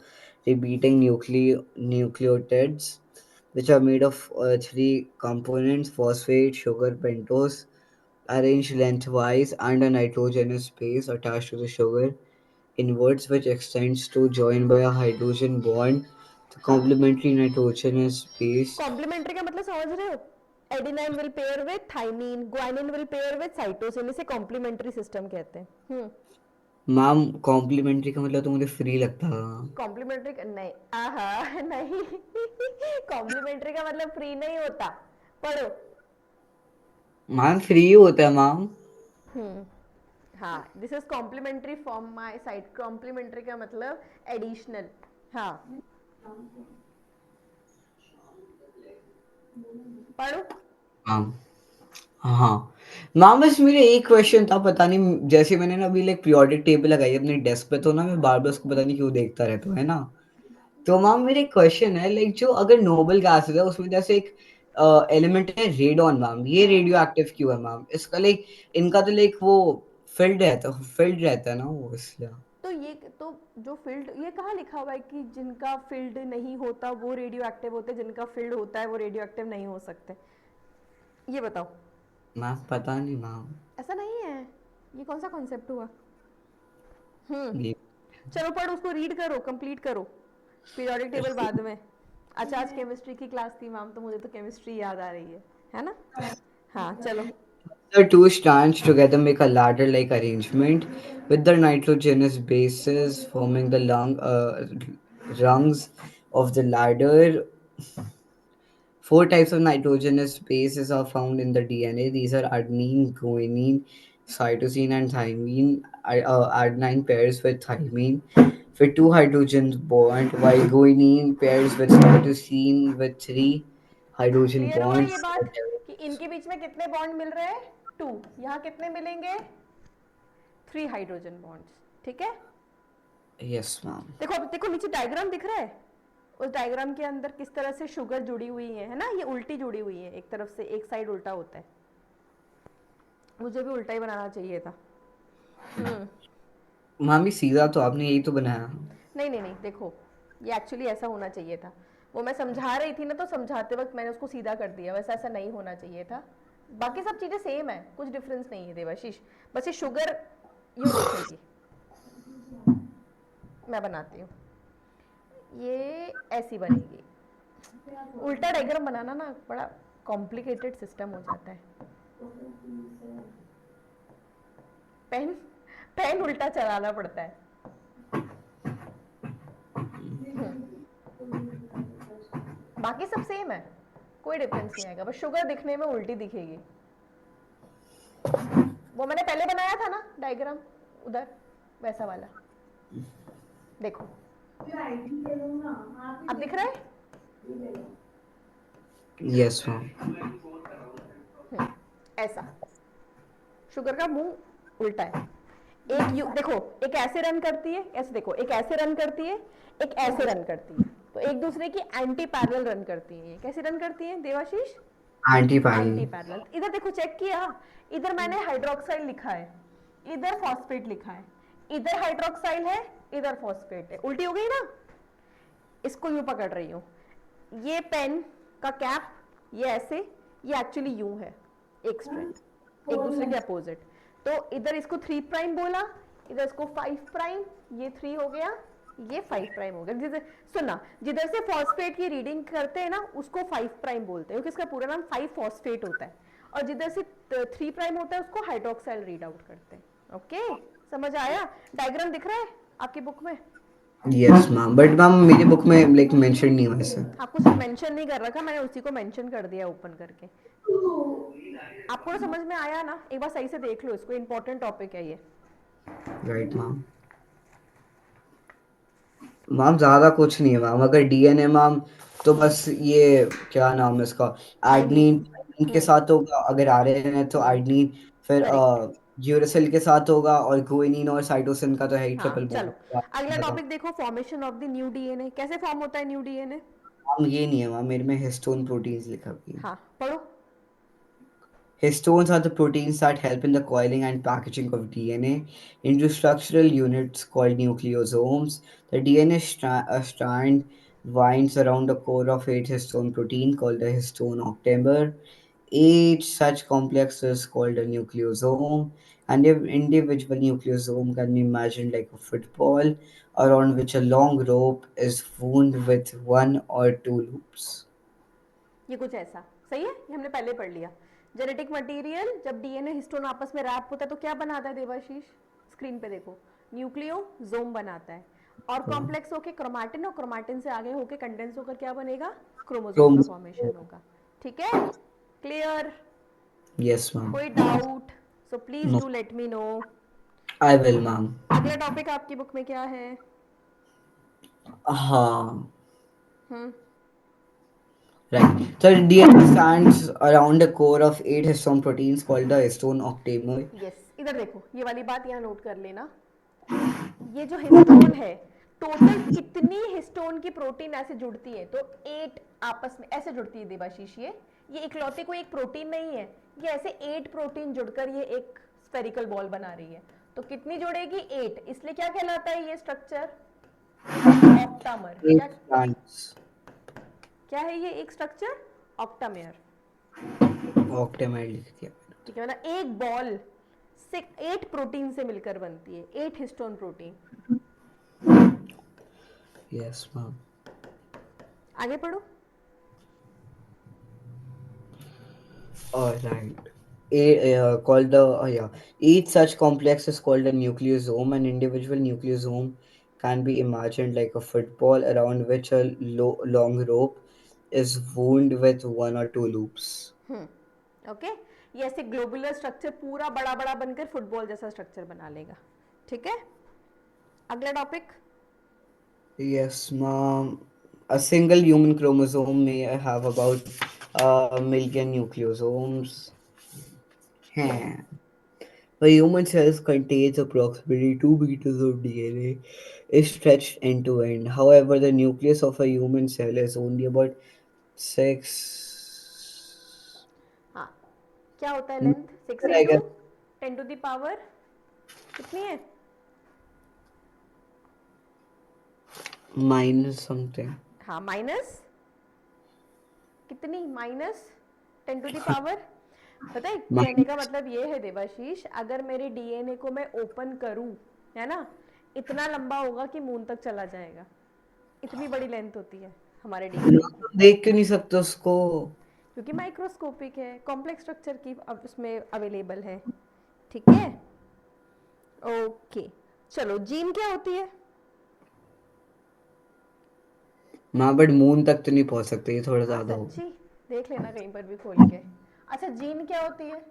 repeating nucleotides, which are made of three components: phosphate, sugar, pentose, arranged lengthwise, and a nitrogenous base attached to the sugar inwards, which extends to join by a hydrogen bond. The complementary nitrogenous base. Complementary का मतलब समझ रहे हो? Adenine will pair with thymine, guanine will pair with cytosine, इसे complementary system कहते हैं। Ma'am complementary का मतलब तो मुझे फ्री लगता था। कॉम्प्लीमेंट्री नहीं, आहा नहीं कॉम्प्लीमेंट्री का मतलब फ्री नहीं होता, पढ़ो। मैम फ्री होता है मैम। हाँ, this is complementary form my side, complementary का मतलब एडिशनल। हाँ पढ़ो। मैम हाँ मैम, बस मेरे एक क्वेश्चन था, पता नहीं जैसे मैंने ना अभी लाइक पीरियोडिक टेबल लगाई अपने डेस्क पे, तो ना मैं बार बार उसको पता नहीं क्यों देखता रहता हूँ, है ना। तो मैम मेरे क्वेश्चन है लाइक, जो अगर नोबल गैसेस है उसमें जैसे एक एलिमेंट है रेडॉन मैम, ये रेडियो एक्टिव क्यों है मैम? इसका लाइक, इनका तो लाइक वो फिल्ड रहता है ना वो, इसलिए। तो ये तो जो फील्ड, ये कहाँ लिखा हुआ है कि जिनका फील्ड नहीं होता वो रेडियो एक्टिव होते, जिनका फील्ड होता है वो रेडियो एक्टिव नहीं हो सकते? ये बताओ। मैम पता नहीं मैम। ऐसा नहीं है, ये कौन सा कॉन्सेप्ट हुआ? हम्म ये चलो पढ़ो, उसको रीड करो, कंप्लीट करो, पीरियोडिक टेबल बाद में। अच्छा आज केमिस्ट्री की क्लास थी मैम, तो मुझे तो केमिस्ट्री याद आ रही है ना? हाँ चलो। The two strands together make a ladder-like arrangement, with the nitrogenous bases forming the rungs of the ladder. Four types of nitrogenous bases are found in the DNA. These are adenine, guanine, cytosine, and thymine. Adenine pairs with thymine with two hydrogens bond, while guanine pairs with cytosine with three hydrogen clear हुआ ये bonds. बात कि इनके बीच में कितने bond मिल रहे हैं? 2। यहाँ कितने मिलेंगे? 3 हाइड्रोजन बॉन्ड्स। ठीक है, Yes, ma'am. देखो अब देखो नीचे डायग्राम दिख रहा है, उस डायग्राम के अंदर किस तरह से शुगर जुड़ी हुई है ना? ये उल्टी जुड़ी हुई है, एक तरफ से एक साइड उल्टा होता है, मुझे भी उल्टा ही बनाना चाहिए था। मामी सीधा तो आपने यही तो बनाया। नहीं नहीं नहीं, देखो ये एक्चुअली ऐसा होना चाहिए था, वो मैं समझा रही थी ना, तो समझाते वक्त मैंने उसको सीधा कर दिया, वैसा ऐसा नहीं होना चाहिए था। बाकी सब चीज़ें सेम है, कुछ डिफरेंस नहीं है देवाशीष, बस ये शुगर यूँ दिखेगी। मैं बनाती हूँ, ये ऐसी बनेगी। उल्टा डायग्राम बनाना ना बड़ा कॉम्प्लिकेटेड सिस्टम हो जाता है। पेन पेन उल्टा चलाना पड़ता है। बाकी सब सेम है, कोई डिफरेंस नहीं आएगा, बस शुगर दिखने में उल्टी दिखेगी। वो मैंने पहले बनाया था ना डायग्राम, उधर वैसा वाला, देखो अब दिख रहा है। Yes ma'am. ऐसा, शुगर का मुंह उल्टा है। देखो, एक ऐसे रन करती है, ऐसे देखो, एक ऐसे रन करती है, एक ऐसे रन करती है, तो एक दूसरे की एंटी पैरेलल रन करती है। ये कैसे रन करती है Devashish? Anti anti parallel. Parallel. इधर देखो, चेक किया, इधर मैंने हाइड्रोक्साइल लिखा है, इधर फॉस्फेट लिखा है, इधर हाइड्रोक्साइल है, इधर फॉस्फेट है, उल्टी हो गई ना। इसको यूं पकड़ रही हूं, ये पेन का कैप, ये ऐसे, ये एक्चुअली यूं है, एक स्ट्रैंड एक दूसरे के अपोजिट। तो इधर इसको 3 प्राइम बोला, इधर इसको 5 प्राइम, ये 3 हो गया, ये 5 प्राइम हो गया। जिधर सुनना, जिधर से फॉस्फेट की रीडिंग करते हैं ना, उसको 5 प्राइम बोलते हैं, क्योंकि इसका पूरा नाम 5 फॉस्फेट होता है। और जिधर से 3 प्राइम होता है, उसको हाइड्रोक्साइल रीड आउट करते हैं। ओके, समझ आया? डायग्राम दिख रहा है आपकी बुक में? यस मैम, बट मैम मेरी बुक में लाइक मेंशन नहीं हुआ ऐसे। आपको सिर्फ मेंशन नहीं कर रखा, मैंने उसी को मेंशन कर दिया ओपन करके। आपको तो समझ में आया ना? एक बार सही से देख लो इसको, इंपॉर्टेंट टॉपिक है ये। Right ma'am. मैम ज्यादा कुछ नहीं है मैम, अगर डीएनए मैम तो बस ये क्या नाम है इसका, थाइमीन। एडनिन के साथ होगा, अगर आरएनए है तो एडनिन, फिर करेक्ट। यूरेसिल के साथ होगा, और गुआनिन और साइटोसिन का तो है ही हाँ, ट्रिपल चलो अगला बॉन्ड। टॉपिक देखो, formation of the new DNA. कैसे फॉर्म होता है न्यू डीएनए? मैम ये नहीं है मैम, मेरे में हिस्टोन प्रोटीन्स लिखा हुआ है। हाँ, पढ़ो। Histones are the proteins that help in the coiling and packaging of DNA into structural units called nucleosomes. The DNA strand winds around the core of each histone protein called the histone octamer. Each such complex is called a nucleosome, and the individual nucleosome can be imagined like a football around which a long rope is wound with one or two loops. ये कुछ ऐसा सही है, ये हमने पहले पढ़ लिया। जेनेटिक मटेरियल, जब डीएनए हिस्टोन आपस में रैप होता है तो क्या बनाता है देवाशीष? स्क्रीन पे देखो, न्यूक्लियोसोम बनाता है, और कॉम्प्लेक्स होके क्रोमैटिन, और क्रोमैटिन से आगे होके कंडेंस होकर क्या बनेगा? क्रोमोसोम का फॉर्मेशन होगा। ठीक है, क्लियर? Yes, ma'am. कोई doubt? So please No, do let me know. I will, ma'am. अगला टॉपिक आपकी बुक में क्या है? हाँ, हम्म, right. So DNA stands around a core of 8 histone proteins called the histone octamer. Yes, इधर देखो, ये वाली बात यहाँ नोट कर लेना। ये जो हिस्टोन है, टोटल कितनी हिस्टोन की प्रोटीन ऐसे जुड़ती है? तो 8 आपस में ऐसे जुड़ती है देवाशीष। ये इकलौती कोई एक प्रोटीन नहीं है, ये ऐसे 8 प्रोटीन जुड़कर ये एक स्फेरिकल बॉल बना रही है। तो कितनी जुड़ेगी? 8। इसलिए क्या कहलाता है ये स्ट्रक्चर? ऑक्टामर। 8 strands. क्या है ये एक स्ट्रक्चर? ऑक्टामेयर। Octamer लिख दिया। ठीक है, मतलब एक बॉल से 8 प्रोटीन से मिलकर बनती है, 8 हिस्टोन प्रोटीन। Yes, ma'am. आगे पढ़ो। All right. Called the yeah. Each such complex is called a nucleosome. An individual nucleosome can be imagined like a football around which a long rope is wound with one or two loops. Okay, ये ऐसे globular structure पूरा बड़ा बड़ा बनकर football जैसा structure बना लेगा। ठीक है, अगला topic. Yes, ma'am. A single human chromosome may have about a million nucleosomes. Huh. A human cell contains approximately 2 meters of DNA is stretched end to end. However, the nucleus of a human cell is only about 6 हाँ, क्या होता है length? 6 I into guess 10 to the power कितनी है? minus something. हाँ, minus कितनी? Minus 10 to the power. पता है कहने का Minus. मतलब ये है देवाशीष, अगर मेरे डीएनए को मैं ओपन करूं, है ना, इतना लंबा होगा कि मून तक चला जाएगा। इतनी बड़ी लेंथ होती है हमारे डीएनए की, देख क्यों नहीं सकते उसको? क्योंकि माइक्रोस्कोपिक है, कॉम्प्लेक्स स्ट्रक्चर की अब उसमें अवेलेबल है। ठीक है, ओके। चलो, जीन क्या होती है? माँ बट मून तक तो नहीं पहुंच सकते, ये थोड़ा हाँ ज्यादा होगा। सच्ची, देख लेना कहीं पर भी खोल के। अच्छा, जीन क्या होती है?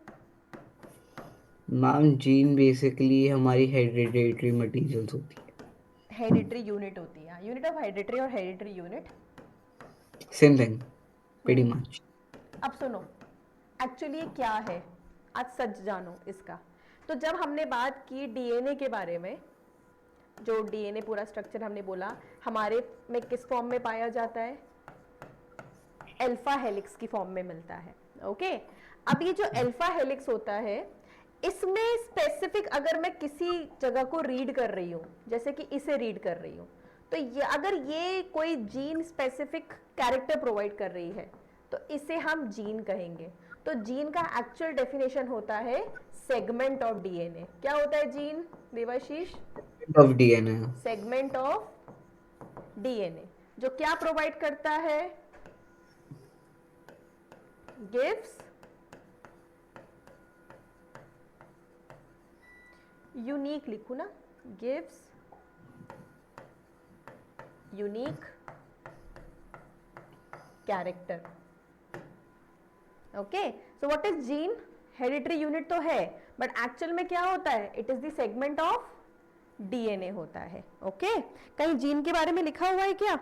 मैम जीन बेसिकली हमारी हेरिडेटरी मटेरियल्स होती हेरिडिटरी यूनिट होती है, यूनिट ऑफ हेरिडिटरी और हेरिडिटरी यूनिट। है। Same thing pretty much. अब सुनो, एक्चुअली ये क्या है? आज सच जानो इसका। तो जब हमने बात की डीएनए के बारे में, जो डीएनए पूरा स्ट्रक्चर हमने बोला हमारे में किस फॉर्म में पाया जाता है, अल्फा हेलिक्स की फॉर्म में मिलता है। ओके, अब ये जो अल्फा हेलिक्स होता है इसमें स्पेसिफिक अगर मैं किसी जगह को रीड कर रही हूँ, जैसे कि इसे रीड कर रही हूँ, तो ये अगर ये कोई जीन स्पेसिफिक कैरेक्टर प्रोवाइड कर रही है तो इसे हम जीन कहेंगे। तो जीन का एक्चुअल डेफिनेशन होता है सेगमेंट ऑफ डीएनए। क्या होता है gene, Devashish? of DNA. Segment of DNA जो क्या प्रोवाइड करता है, गिव्स यूनिक, लिखू ना, gives unique character. Okay, so what is gene? Hereditary unit तो है बट एक्चुअल में क्या होता है, it is the segment of DNA होता है। ओके, कहीं जीन के बारे में लिखा हुआ है क्या?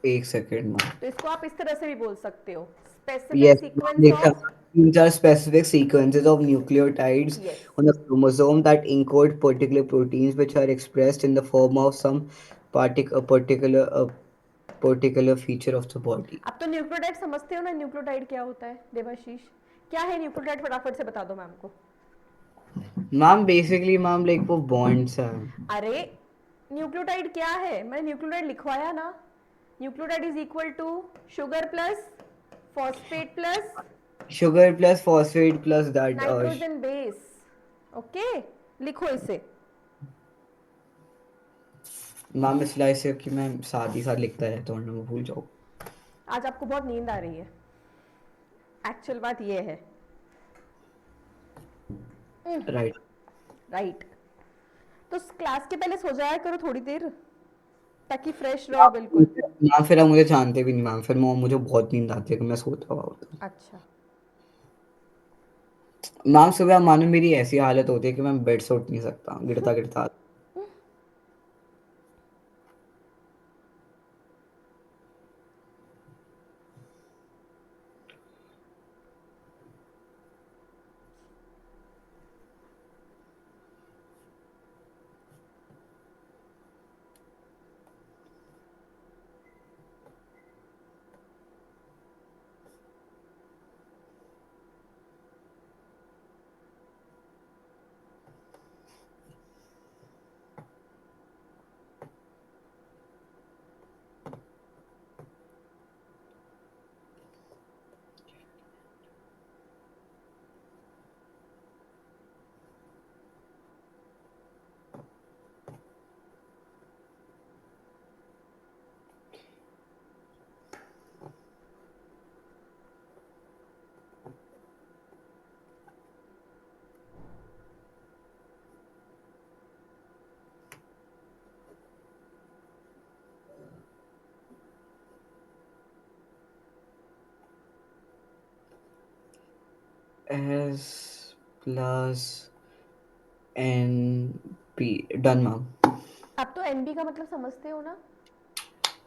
एक सेकंड मैम. तो इसको आप इस तरह से भी बोल सकते हो, स्पेसिफिक Yes, सीक्वेंस लिखा. Of, These are specific sequences of nucleotides yes, on a chromosome that encode particular proteins which are expressed in the form of some particular feature of the body. अब तो nucleotide समझते हो ना, nucleotide क्या होता है देवाशीष? क्या है न्यूक्लियोटाइड, फटाफट से बता दो मैम को। मैम बेसिकली मैम लाइक वो बॉन्ड्स है. अरे न्यूक्लियोटाइड क्या है, मैंने न्यूक्लियोटाइड लिखवाया ना, nucleotide is equal to sugar plus phosphate plus Sugar plus phosphate plus that nitrogen base. Okay, लिखो इसे। मैम इसलिए ऐसे कि मैं साथ ही साथ लिखता रहता हूँ मैं भूल जाऊँ. आज आपको बहुत नींद आ रही है, एक्चुअल बात ये है। राइट. राइट, तो क्लास के पहले सो जाया करो थोड़ी देर ताकि फ्रेश रहो बिल्कुल। मैम फिर आप मुझे जानते भी नहीं मैम, फिर मुझे बहुत नींद आती है कि मैं सोता हुआ होता हूँ. अच्छा, मैम सुबह मानो मेरी ऐसी हालत होती है कि मैं बेड से उठ नहीं सकता गिरता गिरता. S plus NP done ma'am. अब तो एनबी का मतलब समझते हो ना,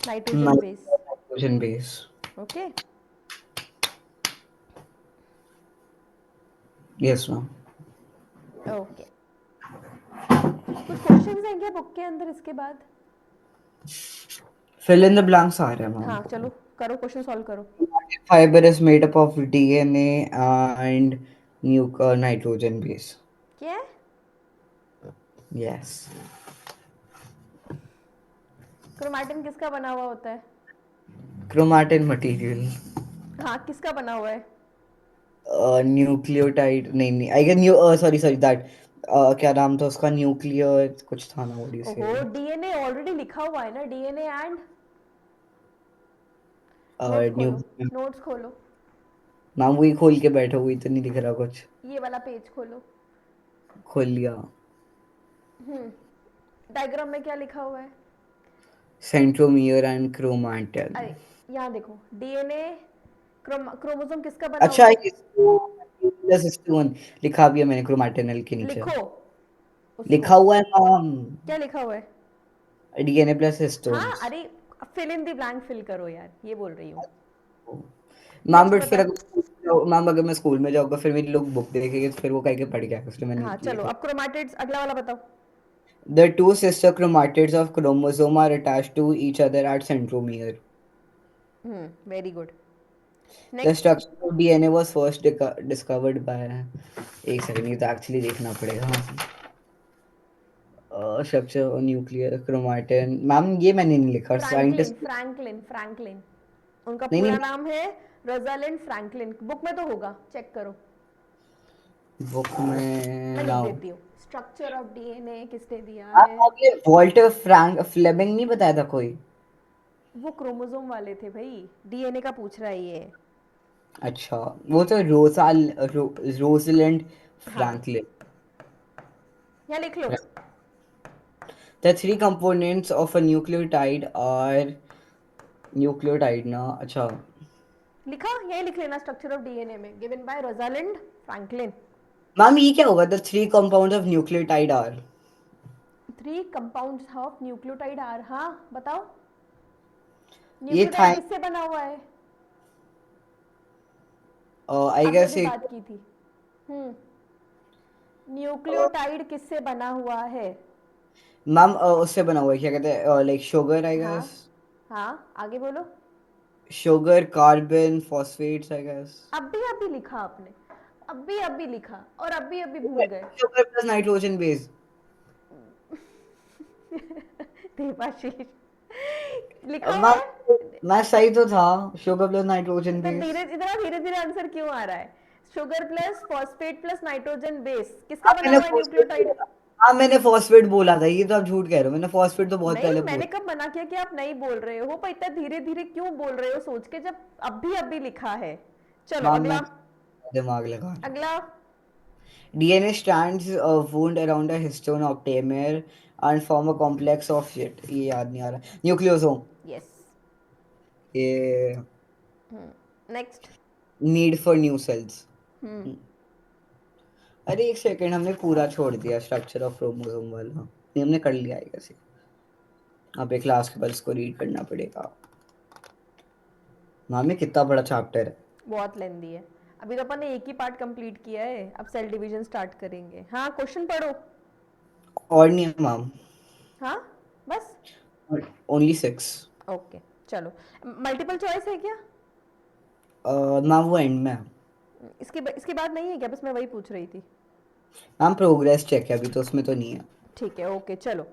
nitrogen base. Nitrogen base. Okay, yes ma'am. Okay, कुछ क्वेश्चंस हैं क्या बुक के अंदर इसके बाद? फिल इन द ब्लैंक्स आ रहे हैं मैम. हाँ चलो करो, क्वेश्चन सॉल्व करो। Fiber is made up of DNA and nitrogen base. क्या है? Yes. क्रोमैटिन किसका बना हुआ होता है? Chromatin material. हाँ, किसका बना हुआ है? Nucleotide नहीं I guess sorry that क्या नाम था उसका, न्यूक्लियर कुछ था ना, what do you say? ओहो, डीएनए ऑलरेडी लिखा हुआ है ना, डीएनए एंड नोट्स न्यू खोलो, नोट्स खोलो, मैम वही खोल के बैठे हुई तो नहीं दिख रहा कुछ. ये वाला पेज खोलो। खोल लिया. डायग्राम में क्या लिखा हुआ है? Centromere and chromatin. अरे यहाँ देखो, डीएनए क्रोमोसोम किसका बना अच्छा हुआ है? इसको प्लस हिस्टोन लिखा भी है मैंने क्रोमाटिनल के नीचे. लिखो उसको। लिखा हुआ है मैम. क्या लिखा हुआ है? डीएनए प्लस हाँ, हिस्टोन्स. अरे fill in the blank fill करो यार, ये बोल रही हूँ। मैम नेक्स्ट बट फिर बता। अगर मैम अगर मैं स्कूल में जाऊंगा फिर मेरी लोग बुक देखेंगे तो फिर वो कह के पढ़ गया इसलिए मैंने हाँ ये चलो, अब क्रोमैटिड्स अगला वाला बताओ। The two sister chromatids of chromosome are attached to each other at centromere. Very good. The next. structure of DNA was first discovered by एक सेकंड ये तो एक्चुअली देखना पड़ेगा। स्ट्रक्चर न्यूक्लियर क्रोमैटिन मैम ये मैंने नहीं लिखा फ्रैंकलिन, साइंटिस्ट फ्रैंकलिन, फ्रैंकलिन, उनका नहीं पूरा नहीं नाम है रोजालिंड फ्रैंकलिन। बुक में तो होगा, चेक करो। बुक में मैं लिख नाउ देती हूँ। स्ट्रक्चर ऑफ डीएनए किसने दिया है? आपने वॉल्टर फ्रैंक फ्लेमिंग नहीं बताया था कोई? वो क्रोमोसोम वाले थे भाई, डीएनए का पूछ रहा है ये। अच्छा वो तो रोसलिंड हाँ, फ्रैंकलिन। यहाँ लिख लो। The three components of a nucleotide are nucleotide ना अच्छा लिखा, यही लिख लेना, स्ट्रक्चर ऑफ डीएनए में given by Rosalind Franklin. Ma'am ये क्या होगा the three compounds of nucleotide are 3 compounds of nucleotide are, हाँ बताओ। ये था न्यूक्लियोटाइड किससे बना हुआ है? आई अभी गेस अभी एक बात की थी। न्यूक्लियोटाइड किससे बना हुआ है? मैम उससे बना हुआ है क्या कहते हैं लाइक शुगर आई हाँ गेस हाँ, आगे बोलो। Sugar carbon phosphates I guess अभी अभी लिखा आपने, अभी अभी लिखा और अभी अभी भूल गए। Sugar plus nitrogen base Devashish, लिखा है। मैम मैं सही तो था शुगर प्लस नाइट्रोजन तो बेस धीरे इतना धीरे धीरे आंसर क्यों आ रहा है? Sugar plus phosphate plus nitrogen base किसका बना मैंने हुआ है फॉस्फेट न्यूक्लियोटाइड? बोला हाँ मैंने फॉस्फेट बोला था ये तो आप झूठ कह रहे हो मैंने फॉस्फेट तो बहुत नहीं, पहले मैंने बोला कब मना किया कि आप नहीं बोल रहे हो? पर इतना धीरे धीरे क्यों बोल रहे हो सोच के, जब अभी अभी लिखा है। चलो मैम मैं अगला। दिमाग लगा अगला। DNA strands wound around a histone octamer and form a complex of shit. ये याद नहीं आ रहा न्यूक्लियोसोम यस। ये next. Need for new sales अरे एक सेकंड हमने पूरा छोड़ दिया स्ट्रक्चर ऑफ क्रोमोसोम वाला नहीं हमने कर लिया है कैसे अब एक क्लास के बाद इसको रीड करना पड़ेगा मामी कितना बड़ा चैप्टर है बहुत लेंदी है। अभी तो अपन ने एक ही पार्ट कंप्लीट किया है, अब सेल डिवीजन स्टार्ट करेंगे। हाँ, क्वेश्चन पढ़ो। और नहीं है मैम हाँ, बस। ओनली 6 ओके, चलो। मल्टीपल चॉइस है क्या? मैम वो एंड में है इसके बाद नहीं है क्या? बस मैं वही पूछ रही थी। मैम प्रोग्रेस चेक है अभी तो उसमें तो नहीं है ठीक है, ओके, चलो।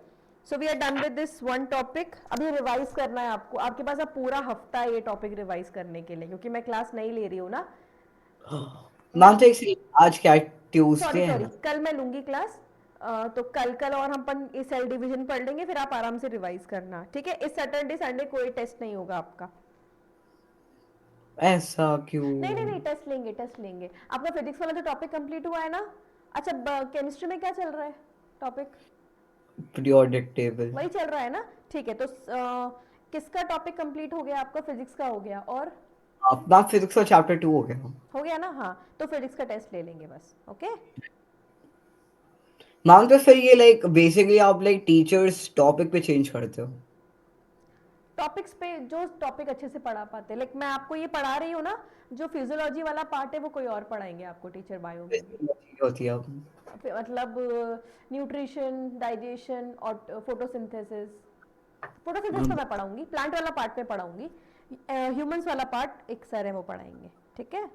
So we are done with this one topic. अभी रिवाइज करना है आपको, आपके पास अब पूरा हफ्ता है ये टॉपिक रिवाइज करने के लिए, क्योंकि मैं क्लास नहीं ले रही हूँ ना। मैम तो एक second, आज क्या सॉरी ट्यूसडे है सॉरी, ना कल मैं लूंगी क्लास। तो कल और हम अपन ये सेल डिवीजन पढ़ लेंगे, फिर आप आराम से रिवाइज करना, ठीक है? इस सैटरडे संडे कोई टेस्ट नहीं होगा आपका। ऐसा क्यों नहीं नहीं नहीं, टेस्ट लेंगे, टेस्ट लेंगे। आपका फिजिक्स वाला जो टॉपिक कंप्लीट हुआ है ना? अच्छा, केमिस्ट्री में क्या चल रहा है टॉपिक? पीरियोडिक टेबल वही चल रहा है ना? ठीक है, तो किसका टॉपिक कंप्लीट हो गया आपका? फिजिक्स का हो गया, और मैम फिजिक्स का चैप्टर 2 हो गया हो गया ना? हाँ, तो फिजिक्स का टेस्ट ले लेंगे बस, ओके? मैम तो फिर ये लाइक बेसिकली आप लाइक टीचर्स टॉपिक पे चेंज करते हो टॉपिक्स पे जो टॉपिक अच्छे से पढ़ा पाते हैं, लाइक मैं आपको ये पढ़ा रही हूँ ना, जो फिजियोलॉजी वाला पार्ट है वो कोई और पढ़ाएंगे आपको टीचर बायो में भी। होती है अब मतलब न्यूट्रिशन, डाइजेशन और फोटोसिंथेसिस। फोटोसिंथेसिस तो मैं पढ़ाऊंगी, प्लांट वाला पार्ट में पढ़ाऊंगी। ह्यूमंस वाला पार्ट एक सर है वो पढ़ाएंगे, ठीक है?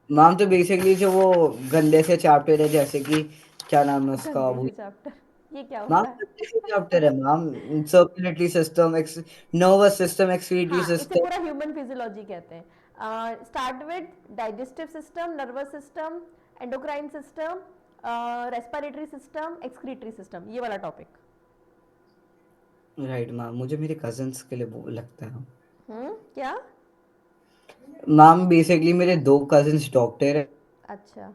मैम तो बेसिकली जो वो गंदे से चैप्टर है जैसे कि क्या नाम है उसका गंदे वो से चैप्टर, ये क्या मैम होता है? गंदे से चैप्टर है ma'am circulatory system nervous system excretory हाँ, इसे सिस्टम पूरा ह्यूमन फिजियोलॉजी कहते हैं। Start with digestive system, nervous system, endocrine system, respiratory system, excretory system, ये वाला टॉपिक। राइट मैम मुझे मेरे कजिन्स के लिए वो लगता है क्या? मैम बेसिकली मेरे 2 कजिन्स डॉक्टर है अच्छा,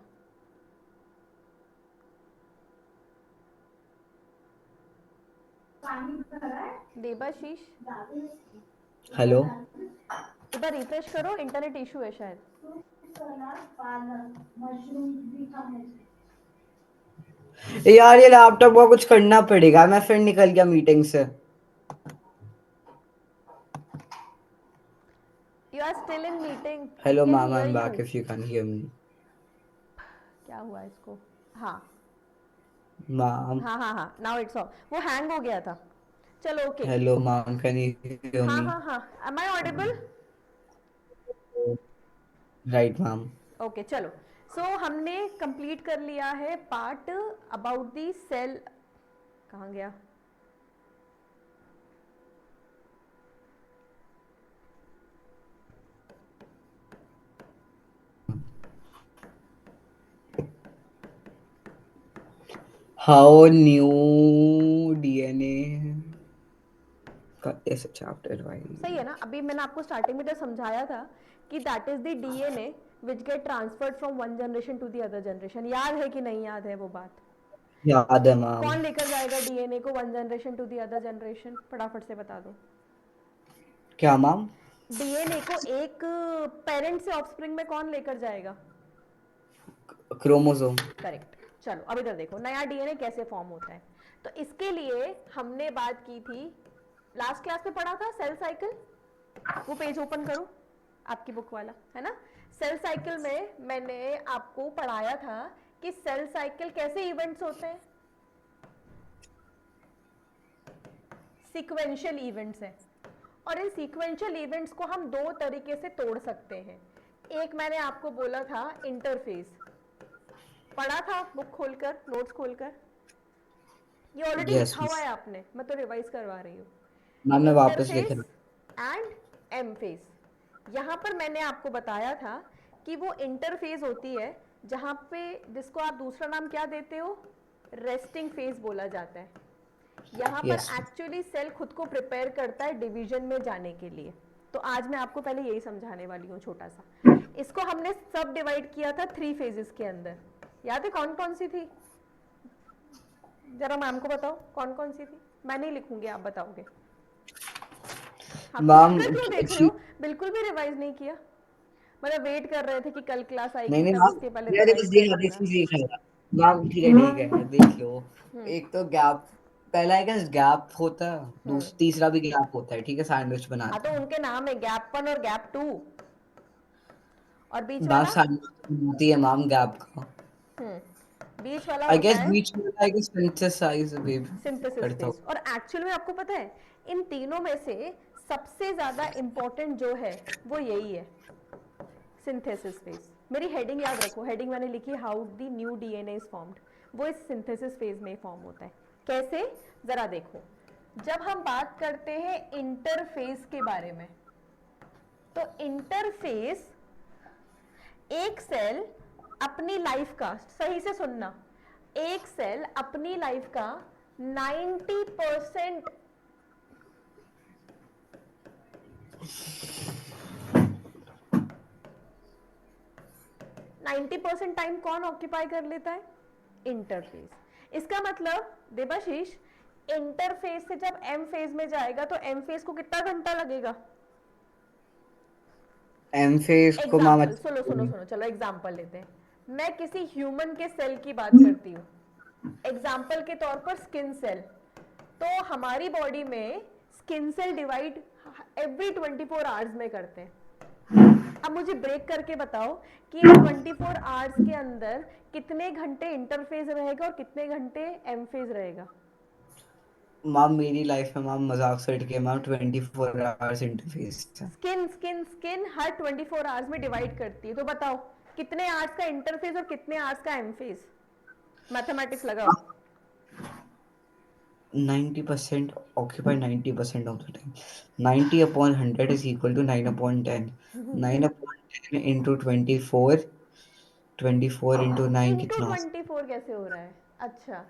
देबाशीष, हेलो एक बार रिफ्रेश करो, इंटरनेट इशू है शायद। यार ये लैपटॉप का कुछ करना पड़ेगा मैं फिर निकल गया मीटिंग से you are are still in meeting. Hello, We can ma'am. hear I'm you. back if you can hear me. क्या हुआ इसको? हाँ Ma'am. हाँ हाँ हाँ, now it's off. वो hang हो गया था. चलो okay. Hello, ma'am. Can you hear हाँ me? हाँ हाँ. Am I audible? Right, ma'am. Okay चलो. सो हमने कंप्लीट कर लिया है पार्ट अबाउट दी सेल. कहाँ गया? How new DNA का इस चैप्टर वाइज. सही है ना. अभी मैंने आपको स्टार्टिंग में तो समझाया था कि that is the DNA which get transferred from one generation to the other generation. याद है कि नहीं याद है वो बात? याद है मैम. कौन लेकर जाएगा डीएनए को one generation to the other generation? फटाफट से बता दो. क्या मैम? डीएनए को एक पेरेंट से ऑफस्प्रिंग में कौन लेकर जाएगा? क्रोमोसोम. करेक्ट. चलो अब इधर देखो नया डीएनए कैसे फॉर्म होता है. तो इसके लिए हमने बात की थी, लास्ट क्लास में पढ़ा था सेल साइकिल. वो पेज ओपन करो आपकी बुक वाला, है ना. सेल साइकिल में मैंने आपको पढ़ाया था कि सेल साइकिल कैसे इवेंट्स होते हैं. सीक्वेंशियल इवेंट्स हैं. और इन सीक्वेंशियल इवेंट्स को हम दो तरीके से तोड़ सकते हैं. एक मैंने आपको बोला था इंटरफेस. पढ़ा था बुक खोलकर, नोट्स खोलकर. ये ऑलरेडी Yes, लिखा हुआ miss. है आपने, मैं तो रिवाइज करवा रही हूँ. मैम मैं वापस लिख इंटरफेस रहा एंड एम फेस. यहाँ पर मैंने आपको बताया था कि वो इंटरफेस होती है जहाँ पे, जिसको आप दूसरा नाम क्या देते हो, रेस्टिंग फेज बोला जाता है. यहाँ पर Yes. एक्चुअली सेल खुद को प्रिपेयर करता है डिवीजन में जाने के लिए. तो आज मैं आपको पहले यही समझाने वाली हूँ छोटा सा. इसको हमने सब डिवाइड किया था 3 फेजेस के अंदर. याद है कौन कौन सी थी? जरा मैम को बताओ कौन कौन सी थी. मैं नहीं लिखूंगी, आप बताओगे. मैम क्यों देख रहे हो? बिल्कुल भी रिवाइज नहीं किया. मतलब वेट कर रहे थे कि कल क्लास आएगी नहीं तब मैम, उसके पहले मैंने बस रिवाइज देखा कर देख लूंगा. देख रहा. मैम ठीक है देख लो. एक तो गैप, पहला है क्या गैप होता है, तीसरा भी गैप होता है. ठीक है, सैंडविच हाँ बनाते तो हैं. उनके नाम है गैप 1 और गैप 2. और बीच मैम वाला? सैंडविच बनाती है मैम गैप का. बीच वाला आई होता गेस है बीच में आई गेस सिंथेसाइज वे सिंथेसिस करता फेज. हूँ. और एक्चुअल में आपको पता है इन तीनों में से सबसे ज्यादा इंपॉर्टेंट जो है वो यही है, सिंथेसिस फेज. मेरी हेडिंग याद रखो, हेडिंग मैंने लिखी how the new DNA is formed. वो इस सिंथेसिस फेज में फॉर्म होता है. कैसे? जरा देखो. जब हम बात करते हैं इंटरफेस के बारे में, तो इंटरफेस एक सेल अपनी लाइफ का, सही से सुनना, एक सेल अपनी लाइफ का 90% 90% टाइम कौन ऑक्यूपाई कर लेता है? इंटरफेस. इसका मतलब देवाशीष, इंटरफेस से जब एम फेज में जाएगा तो एम फेज को कितना घंटा लगेगा? एम फेज को मैम एग्जाम्पल सुनो सुनो सुनो, चलो एग्जाम्पल लेते हैं. मैं किसी ह्यूमन के सेल की बात करती हूँ. एग्जाम्पल के तौर पर स्किन सेल. तो हमारी बॉडी में skin cell divide every 24 hours में करते हैं. अब मुझे ब्रेक करके बताओ कि 24 आवर्स के अंदर कितने घंटे इंटरफेज रहेगा और कितने घंटे एम फेज रहेगा? मैम मेरी लाइफ में मैम मजाक से हट के मैम 24 आवर्स इंटरफेस है. स्किन स्किन स्किन हर 24 आवर्स में डिवाइड करती है. तो बताओ कितने आवर्स का इंटरफेज और कितने आवर्स का एम फेज? मैथमेटिक्स लगाओ. 90% occupy 90% of the time. 90 upon 100 is equal to 9 upon 10. 9 upon 10 into 24. 24 into 9 into कितना? 24 कैसे हो रहा है? अच्छा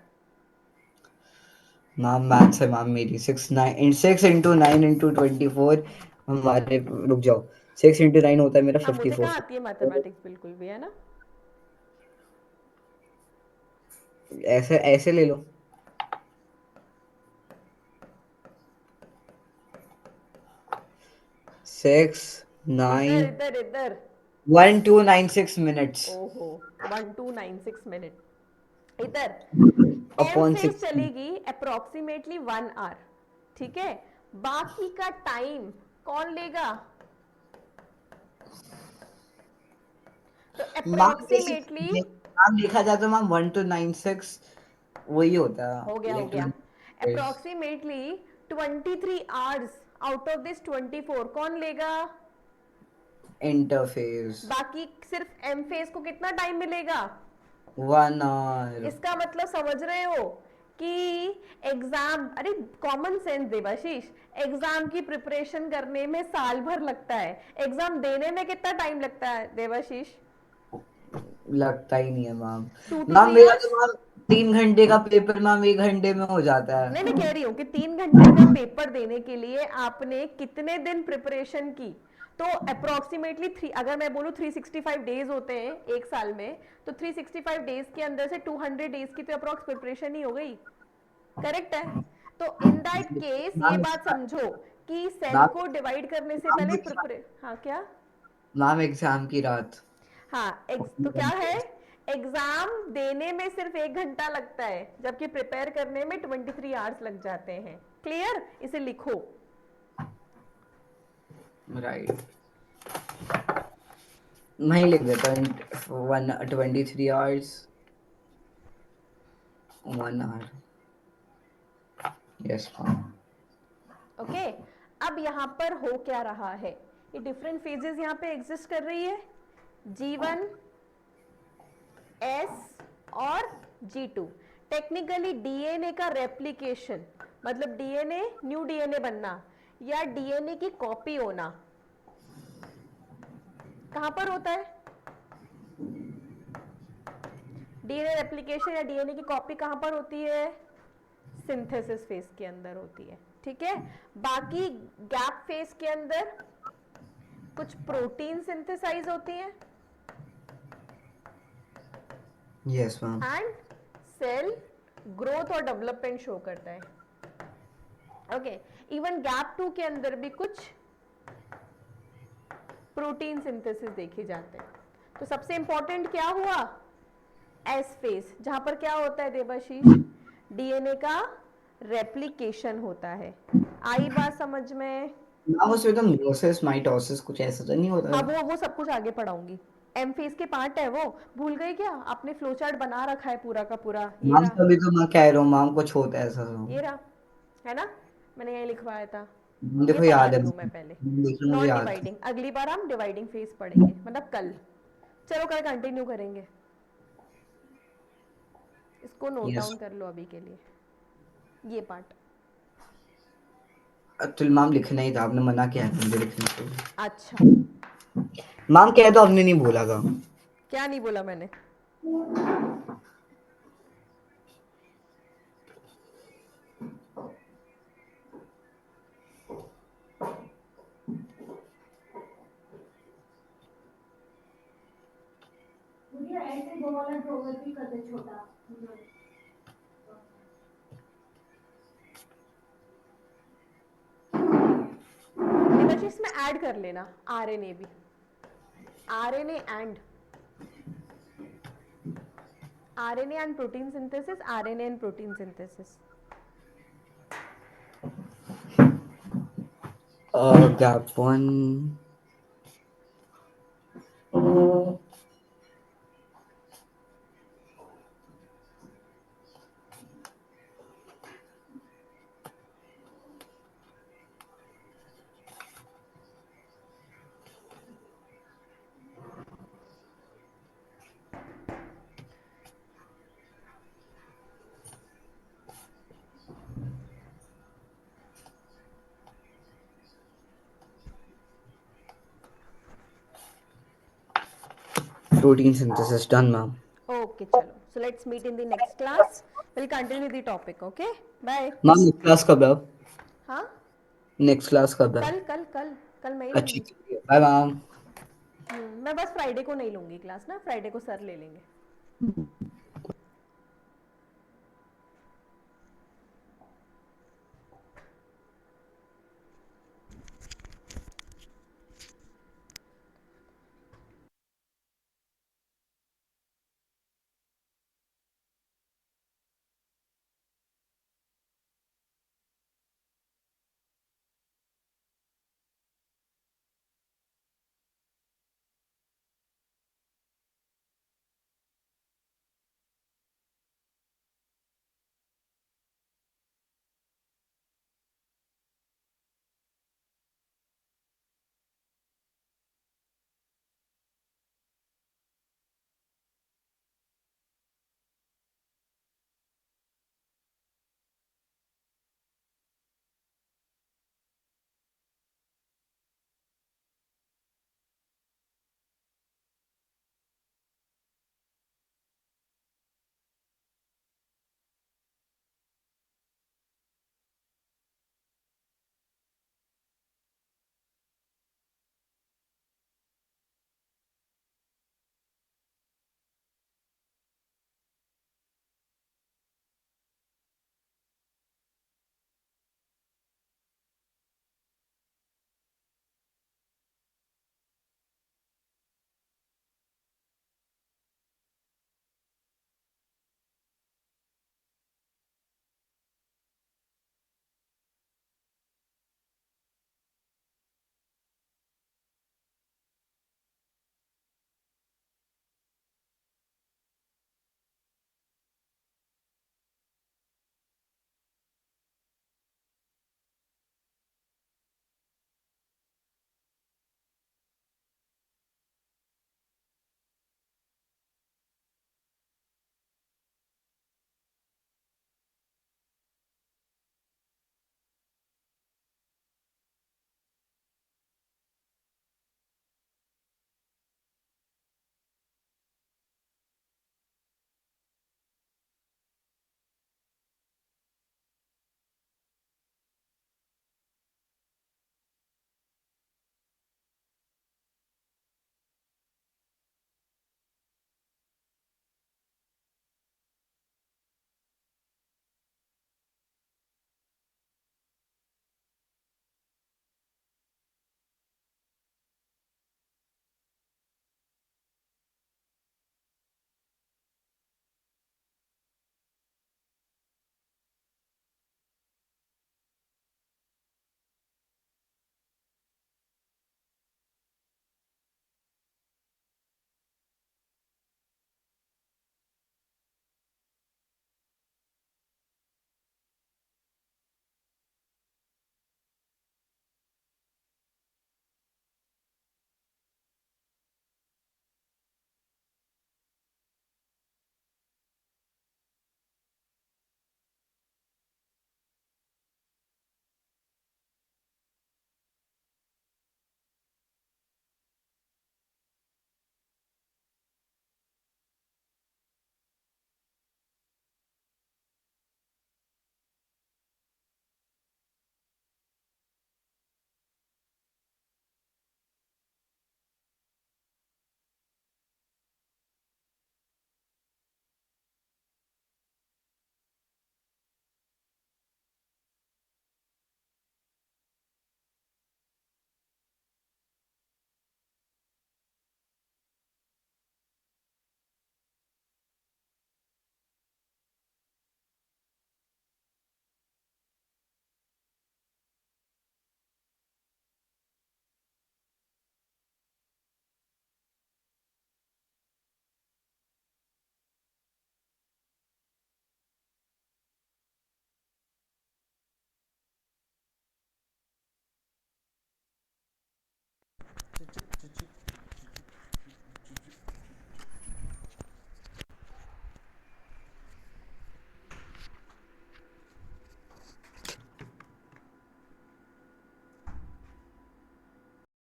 मैम मैथ्स है मैम मेरी. 6 into 9 into 24 हमारे, रुक जाओ, 6 into 9 होता है मेरा हाँ, मुझे 54. कहाँ आती है मैथमेटिक्स बिल्कुल भी, है ना. ऐसे ऐसे ले लो. 6 इधर 9 इधर इधर. 1296 minutes ओहो, 1296 मिनट. इधर एम upon फेज 60. चलेगी अप्रोक्सीमेटली 1 आवर. ठीक है. बाकी का टाइम कौन लेगा? तो मैम अप्रोक्सीमेटली मैम देखा जाए तो मैम 1 to 9 6 वही होता हो है गया हो लाइक गया 20 approximately 23 hours out of this 24 कौन लेगा? इंटरफेस बाकी सिर्फ एम फेज को कितना टाइम मिलेगा? 1 hour। इसका मतलब समझ रहे हो कि एग्जाम, अरे कॉमन सेंस देवाशीष, एग्जाम की प्रिपरेशन करने में साल भर लगता है, एग्जाम देने में कितना टाइम लगता है देवाशीष? लगता ही नहीं है मैम। 2 to 3 मैम मेरा आवर्स। तो मैम 3 घंटे का पेपर मैम 1 घंटे में हो जाता नहीं, है। मैं कह रही हूँ कि 3 घंटे का पेपर देने के लिए आपने कितने दिन प्रिपरेशन की? तो अप्रोक्सीमेटली थ्री, अगर मैं बोलूँ 365 डेज होते हैं एक साल में, तो 365 डेज के अंदर से 200 डेज की तो अप्रोक्स प्रिपरेशन ही हो गई। करेक्ट है? तो इन दैट केस ये मैम बात समझो कि सेल मैम को डिवाइड करने से मैम पहले प्रिपरे, हाँ क्या? मैम एग्जाम की रात हाँ तो क्या है, एग्जाम देने में सिर्फ 1 घंटा लगता है, जबकि प्रिपेयर करने में 23 आवर्स लग जाते हैं। क्लियर? इसे लिखो। राइट मैं ही लिख देता हूँ 1 23 hours 1 hour। Yes ma'am. Okay अब यहाँ पर हो क्या रहा है, ये डिफरेंट फेजेस यहाँ पे एग्जिस्ट कर रही है, G1 S और G2। टेक्निकली डीएनए का रेप्लिकेशन, मतलब डीएनए न्यू डीएनए बनना या डीएनए की कॉपी होना कहां पर होता है? डीएनए रेप्लिकेशन या डीएनए की कॉपी कहां पर होती है? सिंथेसिस फेज के अंदर होती है। ठीक है, बाकी गैप फेज के अंदर कुछ प्रोटीन सिंथेसाइज होती हैं yes ma'am. And cell growth और डेवलपमेंट शो करता है। ओके इवन गैप 2 के अंदर भी कुछ प्रोटीन सिंथेसिस देखे जाते हैं। तो सबसे इंपॉर्टेंट क्या हुआ? एस फेज, जहां पर क्या होता है देवाशीष? डीएनए का रेप्लिकेशन होता है। आई बात समझ में? मैम उसमें तो मियोसिस माइटोसिस कुछ ऐसा तो नहीं होता है? अब वो सब कुछ आगे पढ़ाऊंगी, एम फेज के पार्ट है वो। भूल गए क्या? आपने फ्लो चार्ट बना रखा है पूरा का पूरा, ये मैम रहा, तभी तो मैं कह रहा हूँ मैम कुछ होता है ऐसा तो। ये रहा, है ना, मैंने यही लिखवाया था। ये देखो पढ़ा याद है रही हूँ मैं पहले। देखो मुझे नॉन याद है। डिवाइडिंग अगली बार हम डिवाइडिंग फेज पढ़ेंगे, मतलब कल। चलो कल कंटिन्यू करेंगे, इसको नोट यस डाउन कर लो अभी के लिए, ये पार्ट। तो मैम लिखना ही था, आपने मना किया है मुझे लिखने को। अच्छा, मैम कह तो आपने नहीं बोला था। क्या नहीं बोला मैंने? मुझे ऐसे दो वाला ड्रॉवर भी कर दे छोटा। देवाशीष इसमें ऐड कर लेना आरएनए भी, RNA and protein synthesis, RNA and protein synthesis. Gap 1 protein synthesis done ma'am. Okay, chalo. So let's meet in the next class. We'll continue the topic. Okay? Bye. Ma'am next class कब है? हाँ, next class कब है? कल कल कल कल मैं ही अच्छी लूंगी। Bye ma'am. मैं बस फ्राइडे को नहीं लूंगी क्लास ना, फ्राइडे को सर ले लेंगे।